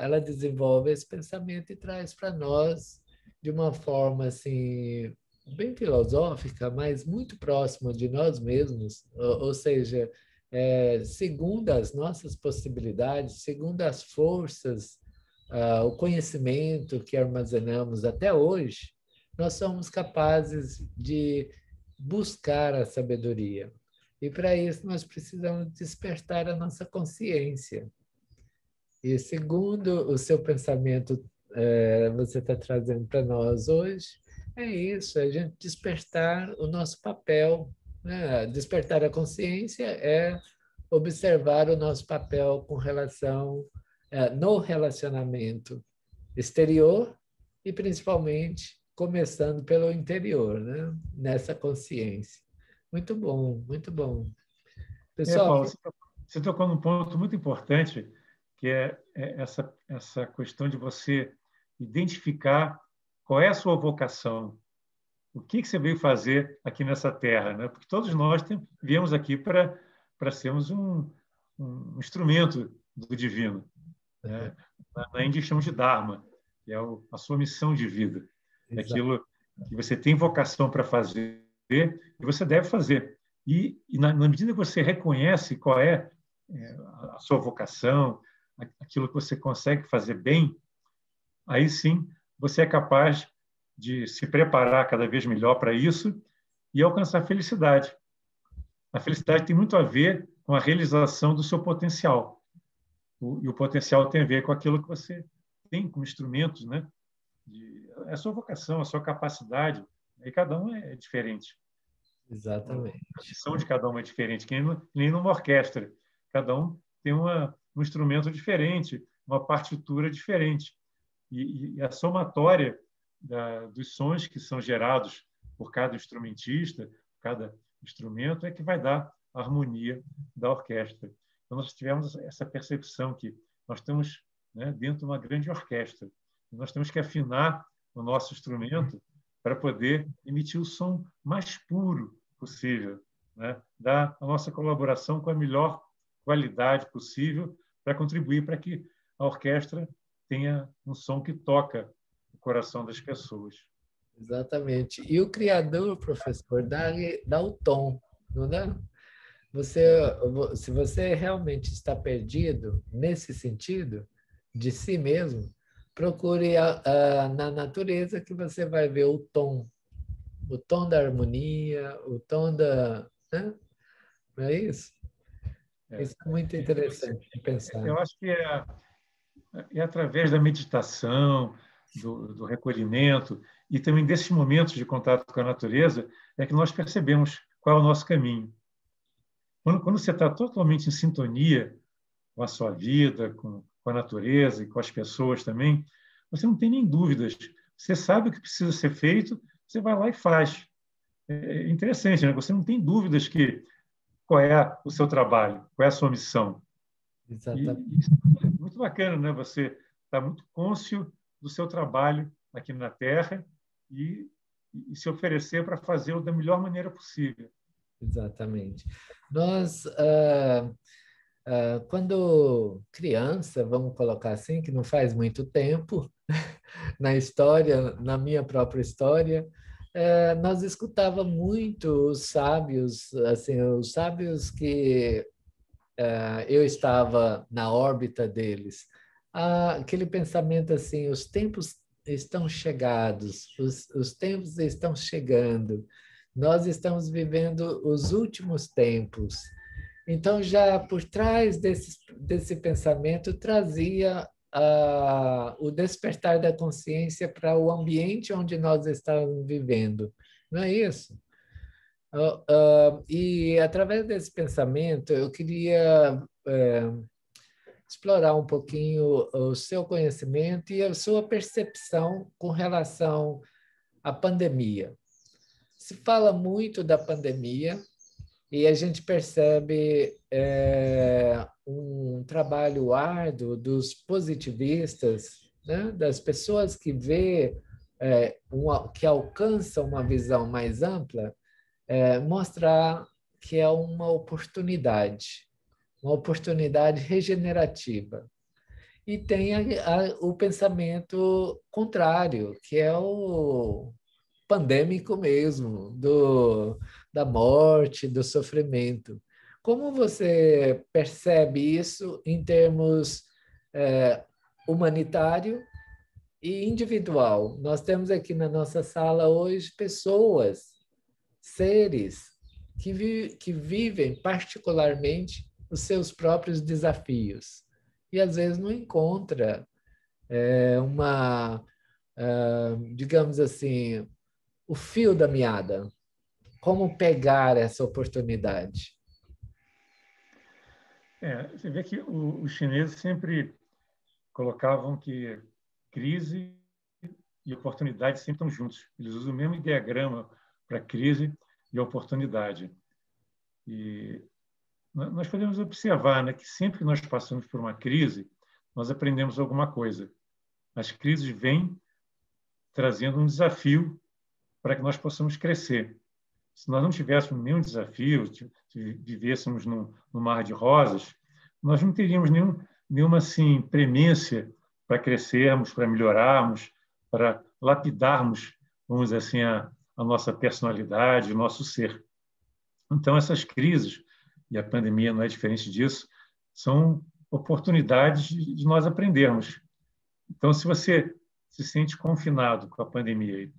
ela desenvolve esse pensamento e traz para nós de uma forma assim bem filosófica, mas muito próxima de nós mesmos, ou seja, segundo as nossas possibilidades, segundo as forças, o conhecimento que armazenamos até hoje, nós somos capazes de buscar a sabedoria. E para isso nós precisamos despertar a nossa consciência. E segundo o seu pensamento, você está trazendo para nós hoje, é isso, é a gente despertar o nosso papel, né? Despertar a consciência é observar o nosso papel com relação no relacionamento exterior e principalmente começando pelo interior, né? Nessa consciência. Muito bom, muito bom. Pessoal, Paulo, você tocou num ponto muito importante, que é essa questão de você identificar qual é a sua vocação, o que você veio fazer aqui nessa terra, né? Porque todos nós viemos aqui para sermos um instrumento do divino, né? Na Índia chamamos de Dharma, que é a sua missão de vida, é aquilo que você tem vocação para fazer e você deve fazer. E na medida que você reconhece qual é a sua vocação, aquilo que você consegue fazer bem, aí sim você é capaz de se preparar cada vez melhor para isso e alcançar a felicidade. A felicidade tem muito a ver com a realização do seu potencial. E o potencial tem a ver com aquilo que você tem como instrumentos, né? A sua vocação, a sua capacidade. E cada um é diferente. exatamente. A missão de cada um é diferente, que nem numa orquestra. Cada um tem um instrumento diferente, uma partitura diferente. E a somatória dos sons que são gerados por cada instrumentista, cada instrumento, é que vai dar a harmonia da orquestra. Então, nós tivemos essa percepção que nós estamos, né, dentro de uma grande orquestra. Nós temos que afinar o nosso instrumento para poder emitir o som mais puro possível, né? Dar a nossa colaboração com a melhor qualidade possível para contribuir para que a orquestra tenha um som que toca o coração das pessoas. Exatamente. E o criador, professor, dá o tom, não dá? Se você realmente está perdido nesse sentido, de si mesmo, procure na natureza que você vai ver o tom da harmonia, o tom da... Né? Não é isso? Isso é muito interessante de pensar. Eu acho que é através da meditação, do recolhimento e também desses momentos de contato com a natureza é que nós percebemos qual é o nosso caminho. Quando você está totalmente em sintonia com a sua vida, com a natureza e com as pessoas também, você não tem nem dúvidas. Você sabe o que precisa ser feito, você vai lá e faz. É interessante, né? Você não tem dúvidas qual é o seu trabalho, qual é a sua missão. Exatamente. E isso é muito bacana, né? Você está muito cônscio do seu trabalho aqui na Terra e se oferecer para fazê-lo da melhor maneira possível. Exatamente. Nós, quando criança, vamos colocar assim, que não faz muito tempo, na história, na minha própria história, nós escutava muito os sábios, assim, os sábios que eu estava na órbita deles. Aquele pensamento assim, os tempos estão chegados, os tempos estão chegando, nós estamos vivendo os últimos tempos. Então, já por trás desse pensamento, trazia o despertar da consciência para o ambiente onde nós estávamos vivendo. Não é isso? E, através desse pensamento, eu queria explorar um pouquinho o seu conhecimento e a sua percepção com relação à pandemia. Se fala muito da pandemia e a gente percebe um trabalho árduo dos positivistas, né? Das pessoas que que alcançam uma visão mais ampla, mostrar que é uma oportunidade regenerativa. E tem o pensamento contrário, que é o pandêmico mesmo, da morte, do sofrimento. Como você percebe isso em termos humanitário e individual? Nós temos aqui na nossa sala hoje pessoas, seres que vivem particularmente os seus próprios desafios e às vezes não encontra digamos assim, o fio da meada. Como pegar essa oportunidade? Você vê que os chineses sempre colocavam que crise e oportunidade sempre estão juntos. Eles usam o mesmo diagrama para crise e oportunidade. E nós podemos observar, né, que sempre que nós passamos por uma crise, nós aprendemos alguma coisa. As crises vêm trazendo um desafio para que nós possamos crescer. Se nós não tivéssemos nenhum desafio, se vivêssemos num mar de rosas, nós não teríamos nenhuma assim, premência para crescermos, para melhorarmos, para lapidarmos, vamos dizer assim, a nossa personalidade, o nosso ser. Então, essas crises, e a pandemia não é diferente disso, são oportunidades de nós aprendermos. Então, se você se sente confinado com a pandemia, e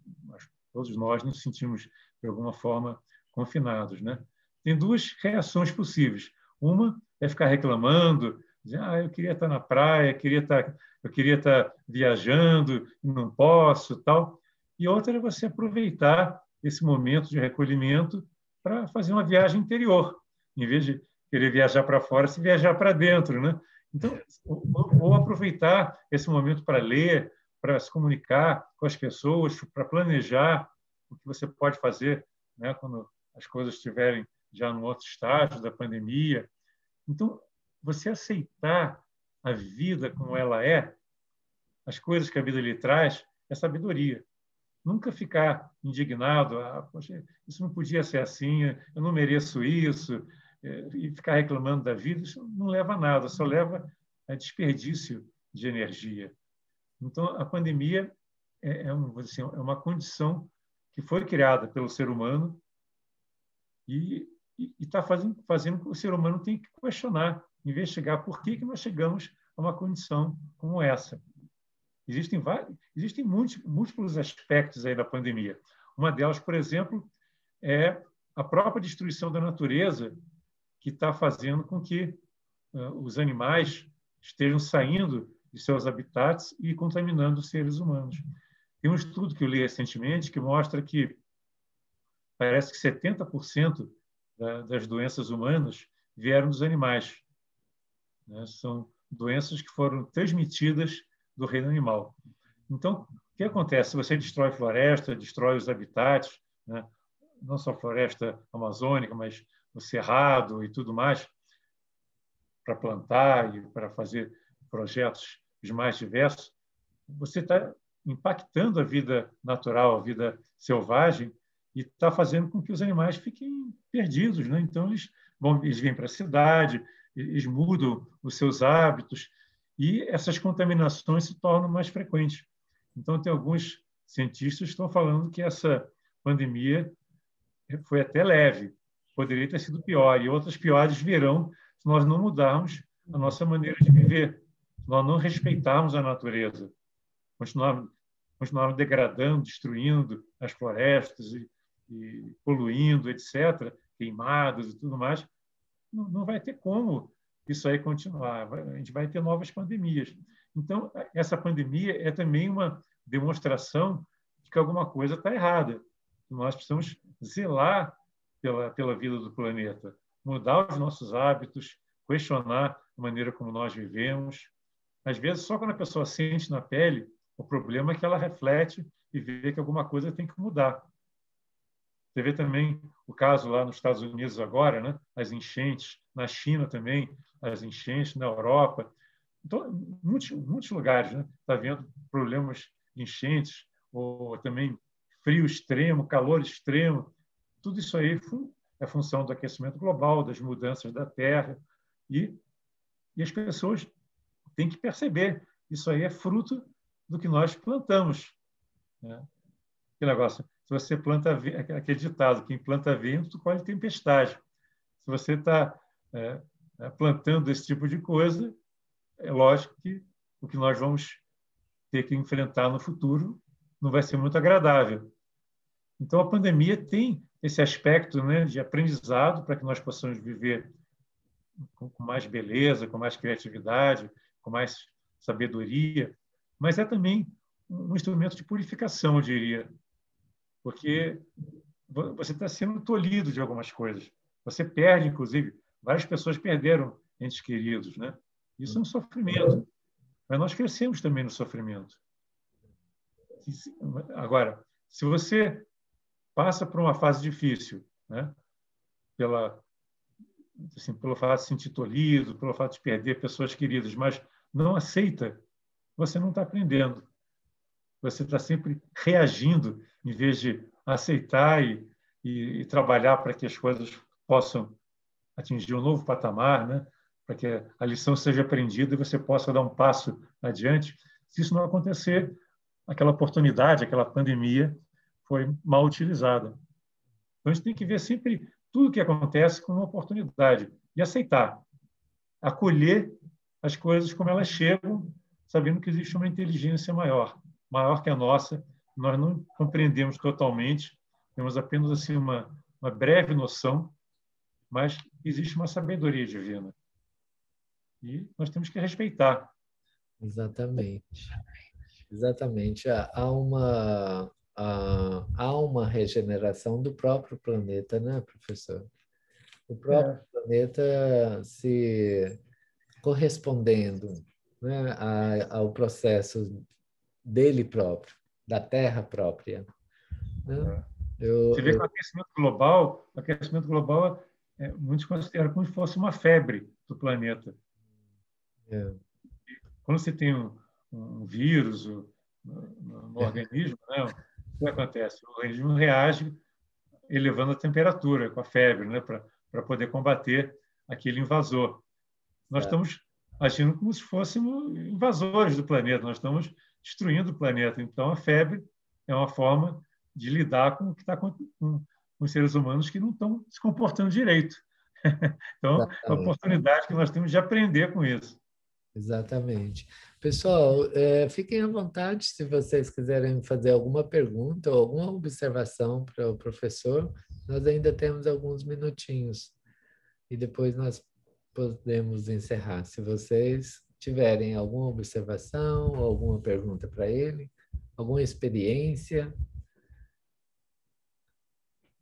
todos nós nos sentimos, de alguma forma, confinados, né? Tem duas reações possíveis. Uma é ficar reclamando, dizer, eu queria estar na praia, eu queria estar viajando, e não posso, tal. E outra é você aproveitar esse momento de recolhimento para fazer uma viagem interior, em vez de querer viajar para fora, se viajar para dentro, né? Então, ou aproveitar esse momento para ler, para se comunicar com as pessoas, para planejar o que você pode fazer, né, quando as coisas estiverem já no outro estágio da pandemia. Então, você aceitar a vida como ela é, as coisas que a vida lhe traz, é sabedoria. Nunca ficar indignado, poxa, isso não podia ser assim, eu não mereço isso, e ficar reclamando da vida, isso não leva a nada, só leva a desperdício de energia. Então, a pandemia é uma condição que foi criada pelo ser humano e está fazendo com que o ser humano tenha que questionar, investigar por que nós chegamos a uma condição como essa. Existem múltiplos aspectos aí da pandemia. Uma delas, por exemplo, é a própria destruição da natureza, que está fazendo com que os animais estejam saindo de seus habitats e contaminando os seres humanos. Tem um estudo que eu li recentemente que mostra que parece que 70% das doenças humanas vieram dos animais. Né? São doenças que foram transmitidas do reino animal. Então, o que acontece? Se você destrói floresta, destrói os habitats, né? Não só a floresta amazônica, mas o cerrado e tudo mais, para plantar e para fazer projetos os mais diversos, você está impactando a vida natural, a vida selvagem, e está fazendo com que os animais fiquem perdidos. Né? Então, eles vêm para a cidade, eles mudam os seus hábitos, e essas contaminações se tornam mais frequentes. Então, tem alguns cientistas que estão falando que essa pandemia foi até leve, poderia ter sido pior, e outras piores virão se nós não mudarmos a nossa maneira de viver, se nós não respeitarmos a natureza, continuarmos degradando, destruindo as florestas e poluindo, etc., queimadas e tudo mais, não vai ter como isso aí continuar. A gente vai ter novas pandemias. Então, essa pandemia é também uma demonstração de que alguma coisa está errada. Nós precisamos zelar pela vida do planeta, mudar os nossos hábitos, questionar a maneira como nós vivemos. Às vezes, só quando a pessoa sente na pele, o problema é que ela reflete e vê que alguma coisa tem que mudar. Você vê também o caso lá nos Estados Unidos agora, né? As enchentes, na China também, as enchentes, na Europa. Então, muitos lugares, né? Está havendo problemas de enchentes, ou também frio extremo, calor extremo. Tudo isso aí é função do aquecimento global, das mudanças da Terra. E as pessoas têm que perceber. Isso aí é fruto do que nós plantamos. Né? Que negócio. Se você planta aquele ditado, quem planta vento, colhe tempestade. Se você está plantando esse tipo de coisa, é lógico que o que nós vamos ter que enfrentar no futuro não vai ser muito agradável. Então, a pandemia tem esse aspecto, né, de aprendizado para que nós possamos viver com mais beleza, com mais criatividade, com mais sabedoria, mas é também um instrumento de purificação, eu diria, porque você está sendo tolhido de algumas coisas. Você perde, inclusive, várias pessoas perderam entes queridos, né? Isso é um sofrimento, mas nós crescemos também no sofrimento. Agora, se você passa por uma fase difícil, né? Pelo fato de se sentir tolhido, pelo fato de perder pessoas queridas, mas não aceita, você não está aprendendo. Você está sempre reagindo, em vez de aceitar e trabalhar para que as coisas possam atingir um novo patamar, né? Para que a lição seja aprendida e você possa dar um passo adiante. Se isso não acontecer, aquela oportunidade, aquela pandemia foi mal utilizada. Então, a gente tem que ver sempre tudo o que acontece como uma oportunidade e aceitar, acolher as coisas como elas chegam, sabendo que existe uma inteligência maior que a nossa. Nós não compreendemos totalmente, temos apenas assim uma breve noção, mas existe uma sabedoria divina. E nós temos que respeitar. Exatamente. Exatamente. Há uma regeneração do próprio planeta, né, professor? O próprio planeta se correspondendo, né, ao processo dele próprio, da Terra própria. Né? Você vê que o aquecimento global muitos consideram como se fosse uma febre do planeta. É. Quando você tem um vírus no organismo, né, o que acontece? O organismo reage elevando a temperatura com a febre, né, para poder combater aquele invasor. Nós estamos agindo como se fôssemos invasores do planeta, nós estamos destruindo o planeta. Então, a febre é uma forma de lidar com o que está com os seres humanos que não estão se comportando direito. Então, é a oportunidade que nós temos de aprender com isso. Exatamente. Pessoal, fiquem à vontade se vocês quiserem fazer alguma pergunta ou alguma observação para o professor. Nós ainda temos alguns minutinhos e depois nós podemos encerrar. Se vocês tiverem alguma observação ou alguma pergunta para ele, alguma experiência.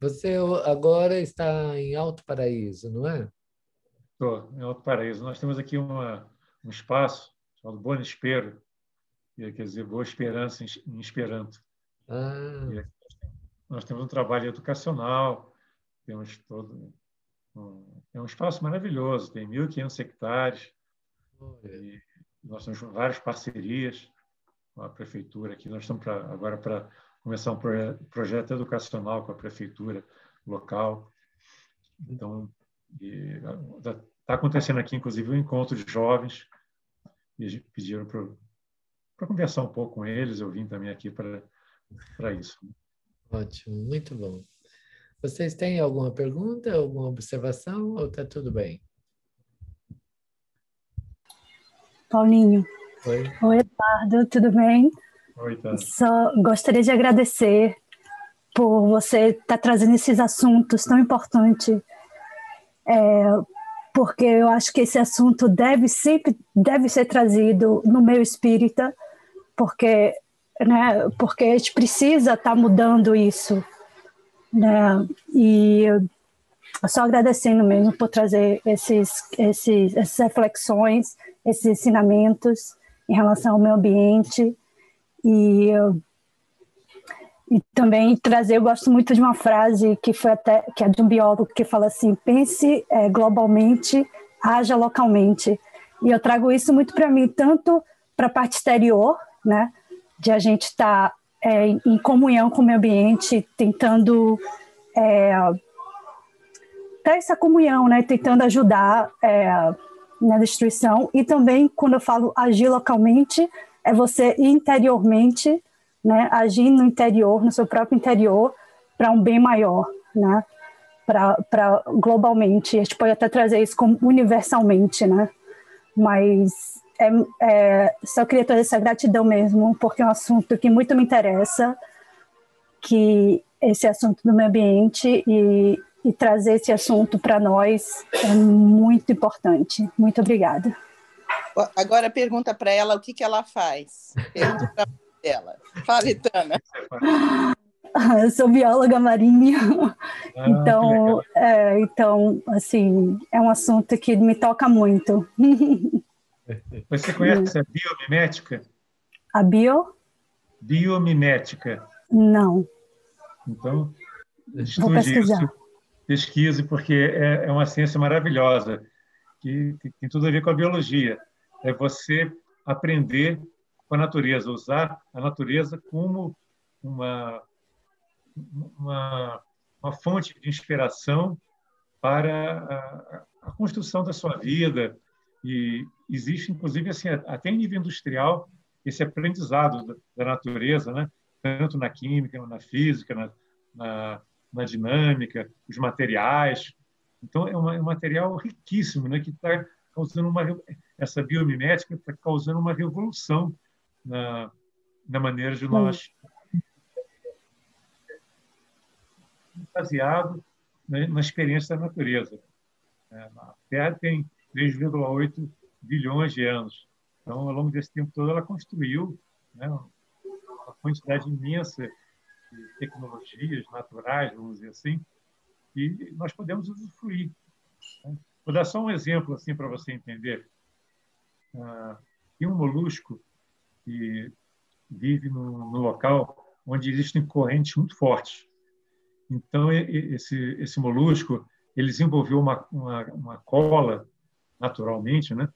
Você agora está em Alto Paraíso, não é? Estou em Alto Paraíso. Nós temos aqui um espaço chamado Buonespero, que quer dizer Boa Esperança em Esperanto. Ah. Nós temos um trabalho educacional, temos todo é um espaço maravilhoso, tem 1.500 hectares, e nós temos várias parcerias com a prefeitura aqui. Nós estamos agora para começar um projeto educacional com a prefeitura local. Então, está acontecendo aqui, inclusive, um encontro de jovens, e pediram para conversar um pouco com eles. Eu vim também aqui para isso. Ótimo, muito bom. Vocês têm alguma pergunta, alguma observação ou está tudo bem? Paulinho. Oi. Oi, Eduardo, tudo bem? Oi, tá. Só gostaria de agradecer por você estar trazendo esses assuntos tão importantes, porque eu acho que esse assunto deve ser trazido no meio espírita, porque a gente precisa estar mudando isso, né? E só agradecendo mesmo por trazer essas reflexões, esses ensinamentos em relação ao meio ambiente. E também trazer, eu gosto muito de uma frase que é de um biólogo que fala assim: pense globalmente, haja localmente. E eu trago isso muito para mim, tanto para a parte exterior, né, de a gente estar em comunhão com o meio ambiente, tentando ter essa comunhão, né, tentando ajudar na destruição. E também, quando eu falo agir localmente, é você interiormente, né, agir no interior, no seu próprio interior, para um bem maior, né, para globalmente. A gente pode até trazer isso como universalmente, né, mas só queria trazer essa gratidão mesmo, porque é um assunto que muito me interessa, que esse assunto do meio ambiente, e trazer esse assunto para nós é muito importante. Muito obrigada. Agora pergunta para ela o que ela faz. Pergunta para ela. Fala, Itana. Eu sou bióloga marinha, então, assim, é um assunto que me toca muito. Você conhece a biomimética? A Biomimética. Não. Então, vou pesquisar. Pesquise, porque é uma ciência maravilhosa, que tem tudo a ver com a biologia. É você aprender com a natureza, usar a natureza como uma fonte de inspiração para a construção da sua vida. E existe, inclusive, assim, até em nível industrial, esse aprendizado da natureza, né? Tanto na química, na física, na dinâmica, os materiais. Então, é um material riquíssimo, né? Que está causando essa biomimética está causando uma revolução na maneira de nós, baseado, né, na experiência da natureza. A Terra tem 3,8 bilhões de anos. Então, ao longo desse tempo todo, ela construiu, né, uma quantidade imensa de tecnologias naturais, vamos dizer assim, e nós podemos usufruir. Né? Vou dar só um exemplo assim, para você entender. Tem um molusco que vive no local onde existem correntes muito fortes. Então, esse molusco ele desenvolveu uma cola, naturalmente, né,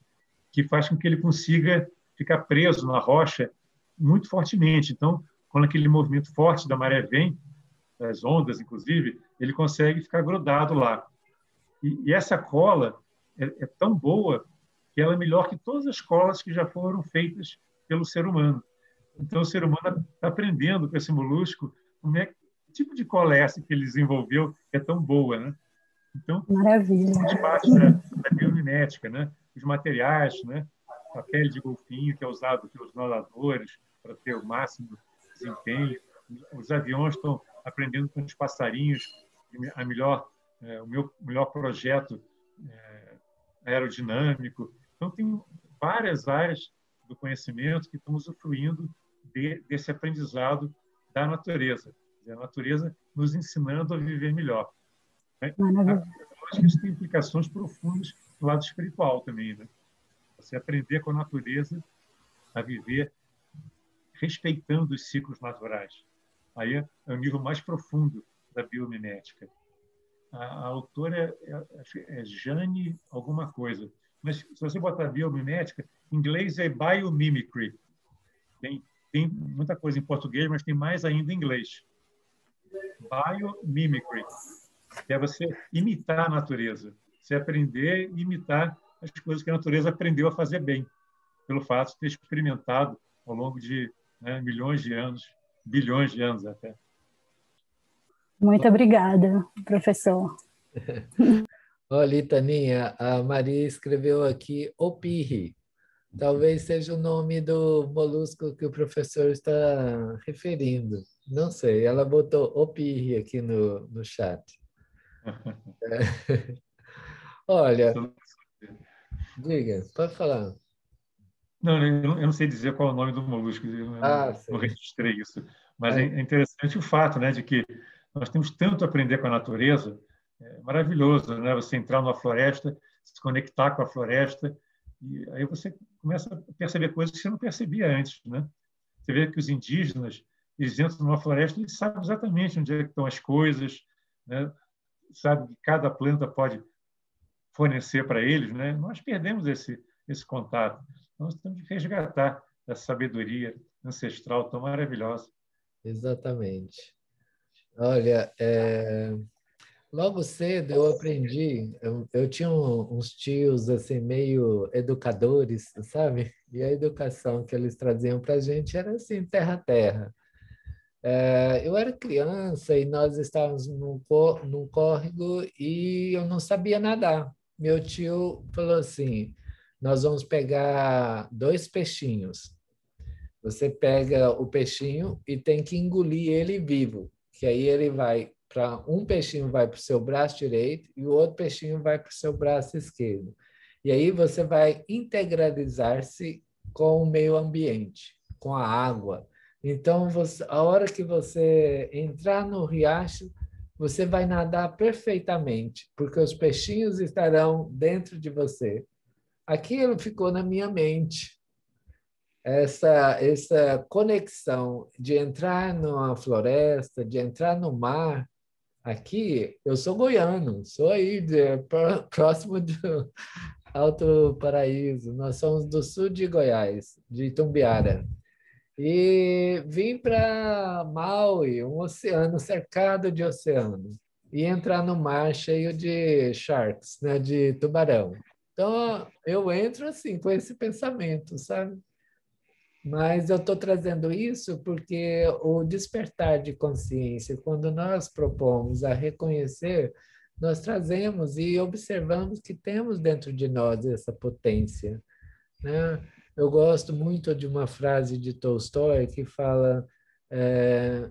que faz com que ele consiga ficar preso na rocha muito fortemente. Então, quando aquele movimento forte da maré vem, das ondas, inclusive, ele consegue ficar grudado lá. E essa cola é tão boa que ela é melhor que todas as colas que já foram feitas pelo ser humano. Então, o ser humano está aprendendo com esse molusco como é, que tipo de cola é essa que ele desenvolveu que é tão boa, né? Então, Maravilha. faz parte da biomimética, né? Os materiais, né? A pele de golfinho que é usado pelos nadadores para ter o máximo desempenho. Os aviões estão aprendendo com os passarinhos o meu melhor projeto aerodinâmico. Então, tem várias áreas do conhecimento que estão usufruindo desse aprendizado da natureza. A natureza nos ensinando a viver melhor. Maravilha. Acho que isso tem implicações profundas no lado espiritual também, né? Você aprender com a natureza a viver respeitando os ciclos naturais. Aí é o nível mais profundo da biomimética. A autora é Jane alguma coisa, mas se você botar biomimética, em inglês é biomimicry. Tem muita coisa em português, mas tem mais ainda em inglês. Biomimicry, que é você imitar a natureza, você aprender a imitar as coisas que a natureza aprendeu a fazer bem, pelo fato de ter experimentado ao longo de milhões de anos, bilhões de anos até. Muito obrigada, professor. Olha, Itaninha, a Maria escreveu aqui opirri. Talvez seja o nome do molusco que o professor está referindo. Não sei, ela botou opirri aqui no chat. Olha, diga, pode falar. Não, eu não sei dizer qual é o nome do molusco, eu não registrei isso. Mas é interessante o fato, né, de que nós temos tanto a aprender com a natureza, é maravilhoso, né? Você entrar numa floresta, se conectar com a floresta, e aí você começa a perceber coisas que você não percebia antes, né? Você vê que os indígenas, eles entram numa floresta e sabem exatamente onde é que estão as coisas, né? Sabe que cada planta pode fornecer para eles, né? Nós perdemos esse contato. Nós temos que resgatar essa sabedoria ancestral tão maravilhosa. Exatamente. Olha, logo cedo eu aprendi, eu tinha uns tios assim meio educadores, sabe? E a educação que eles traziam para a gente era assim, terra a terra. Eu era criança e nós estávamos num córrego e eu não sabia nadar. Meu tio falou assim, nós vamos pegar 2 peixinhos. Você pega o peixinho e tem que engolir ele vivo, que aí ele vai para um peixinho vai para o seu braço direito e o outro peixinho vai para o seu braço esquerdo. E aí você vai integralizar-se com o meio ambiente, com a água. Então, a hora que você entrar no riacho, você vai nadar perfeitamente, porque os peixinhos estarão dentro de você. Aquilo ficou na minha mente. Essa conexão de entrar numa floresta, de entrar no mar. Aqui, eu sou goiano, sou aí próximo do Alto Paraíso. Nós somos do sul de Goiás, de Itumbiara. E vim para Maui, um oceano cercado de oceano, e entrar no mar cheio de sharks, né, de tubarão. Então, eu entro assim, com esse pensamento, sabe? Mas eu estou trazendo isso porque o despertar de consciência, quando nós propomos a reconhecer, nós trazemos e observamos que temos dentro de nós essa potência, né? Eu gosto muito de uma frase de Tolstói que fala: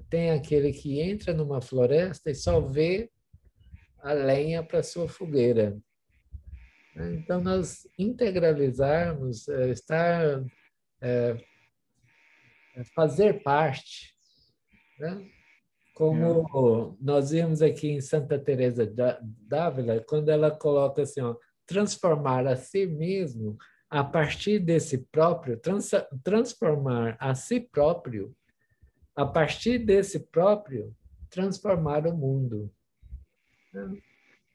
tem aquele que entra numa floresta e só vê a lenha para sua fogueira. Então, nós integralizarmos, fazer parte, né? Como nós vimos aqui em Santa Teresa d'Ávila, quando ela coloca assim, ó, transformar a si mesmo a partir desse próprio, transformar a si próprio, a partir desse próprio, transformar o mundo.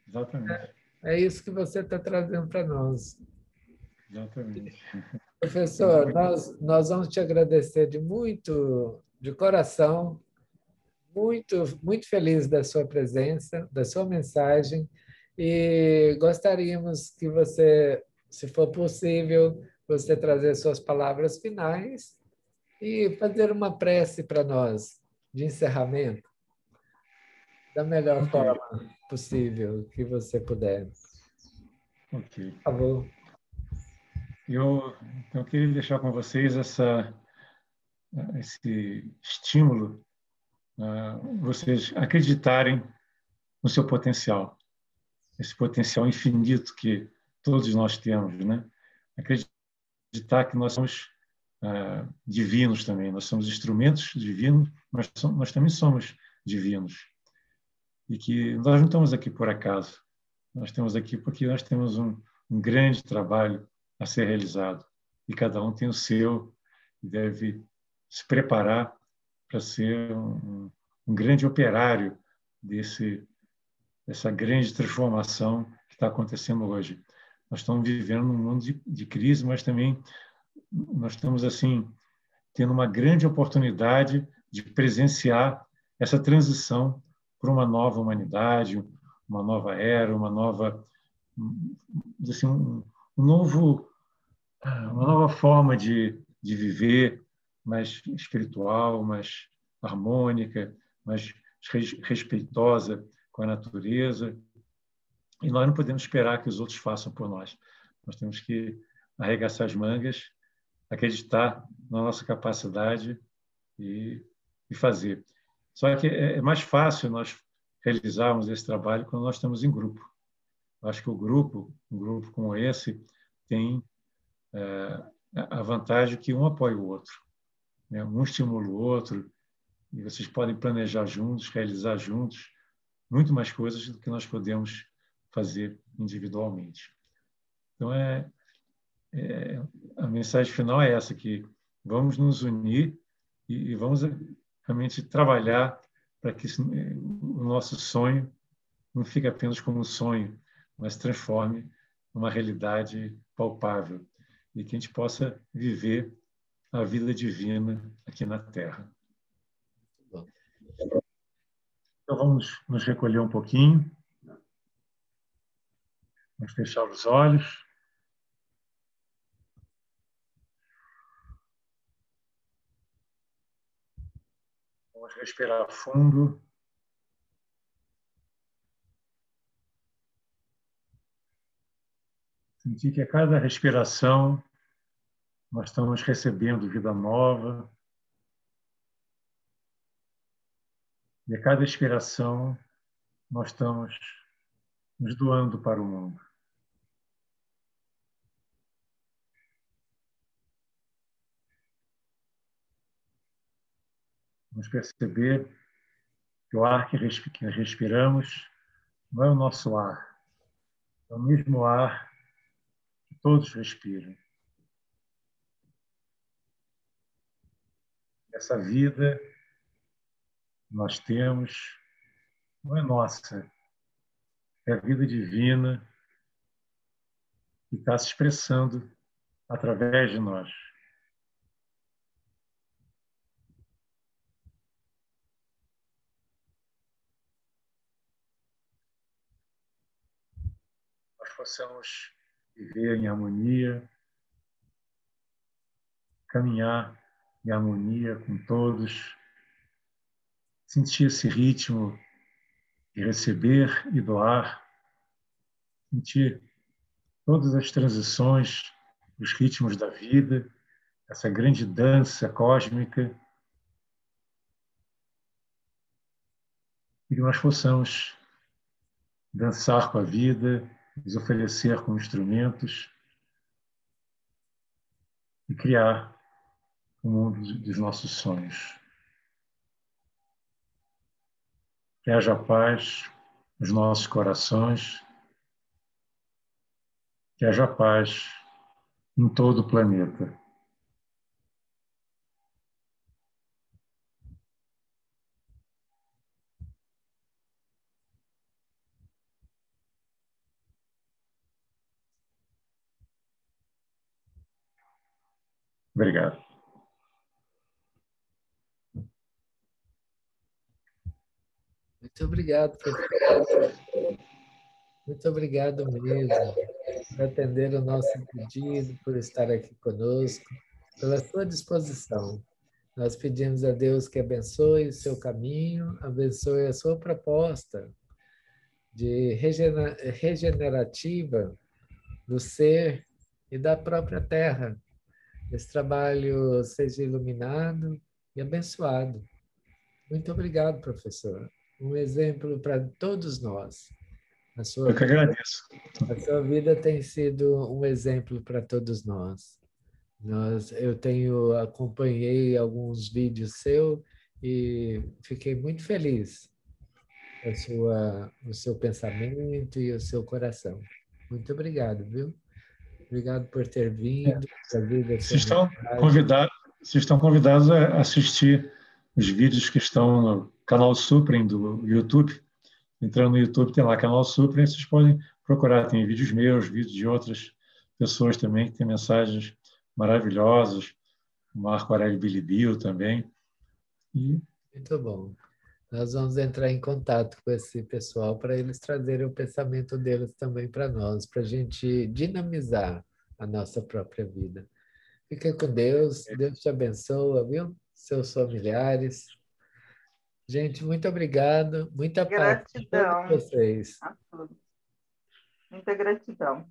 Exatamente. É isso que você está trazendo para nós. Exatamente. Professor, nós vamos te agradecer de coração, muito feliz da sua presença, da sua mensagem, e gostaríamos que você, se for possível, você trazer suas palavras finais e fazer uma prece para nós de encerramento, da melhor Ok, forma possível que você puder. ok. Por favor. Então, eu queria deixar com vocês esse estímulo, vocês acreditarem no seu potencial, esse potencial infinito que todos nós temos, né? Acreditar que nós somos divinos também, nós somos instrumentos divinos, mas nós também somos divinos. E que nós não estamos aqui por acaso, nós estamos aqui porque nós temos um grande trabalho a ser realizado. E cada um tem o seu e deve se preparar para ser um grande operário dessa grande transformação que está acontecendo hoje. Nós estamos vivendo num mundo de crise, mas também nós estamos assim tendo uma grande oportunidade de presenciar essa transição para uma nova humanidade, uma nova era, uma nova assim, uma nova forma de viver, mais espiritual, mais harmônica, mais respeitosa com a natureza. E nós não podemos esperar que os outros façam por nós. Nós temos que arregaçar as mangas, acreditar na nossa capacidade e fazer. Só que é mais fácil nós realizarmos esse trabalho quando nós estamos em grupo. Eu acho que um grupo como esse, tem a vantagem que um apoia o outro, né? Um estimula o outro, e vocês podem planejar juntos, realizar juntos, muito mais coisas do que nós podemos fazer individualmente. Então, a mensagem final é essa, que vamos nos unir e vamos realmente trabalhar para que o nosso sonho não fique apenas como um sonho, mas se transforme numa realidade palpável e que a gente possa viver a vida divina aqui na Terra. Então, vamos nos recolher um pouquinho, vamos fechar os olhos. Vamos respirar fundo. Sentir que a cada respiração nós estamos recebendo vida nova. E a cada expiração nós estamos nos doando para o mundo. Vamos perceber que o ar que respiramos não é o nosso ar, é o mesmo ar que todos respiram. Essa vida que nós temos não é nossa, é a vida divina que está se expressando através de nós. Nós possamos viver em harmonia, caminhar em harmonia com todos, sentir esse ritmo de receber e doar, sentir todas as transições, os ritmos da vida, essa grande dança cósmica, e que nós possamos dançar com a vida, nos oferecer como instrumentos e criar o mundo dos nossos sonhos. Que haja paz nos nossos corações, que haja paz em todo o planeta. Obrigado. Muito obrigado, professor. Muito obrigado mesmo por atender o nosso pedido, por estar aqui conosco, pela sua disposição. Nós pedimos a Deus que abençoe o seu caminho, abençoe a sua proposta de regenerativa do ser e da própria terra. Esse trabalho seja iluminado e abençoado. Muito obrigado, professor. Um exemplo para todos nós. Eu que agradeço. A sua vida tem sido um exemplo para todos nós. Eu acompanhei alguns vídeos seus e fiquei muito feliz com o seu pensamento e o seu coração. Muito obrigado, viu? Obrigado por ter vindo, trazido a sua mensagem. Vocês estão convidados a assistir os vídeos que estão no canal Suprem do YouTube. Entrando no YouTube, tem lá canal Suprem, vocês podem procurar, tem vídeos meus, vídeos de outras pessoas também, que têm mensagens maravilhosas, o Marco Aurélio Bilibil também. Muito bom. Nós vamos entrar em contato com esse pessoal para eles trazerem o pensamento deles também para nós, para a gente dinamizar a nossa própria vida. Fica com Deus, Deus te abençoe, viu? Seus familiares. Gente, muito obrigado, muita paz Gratidão a todos vocês. a todos. Muita gratidão.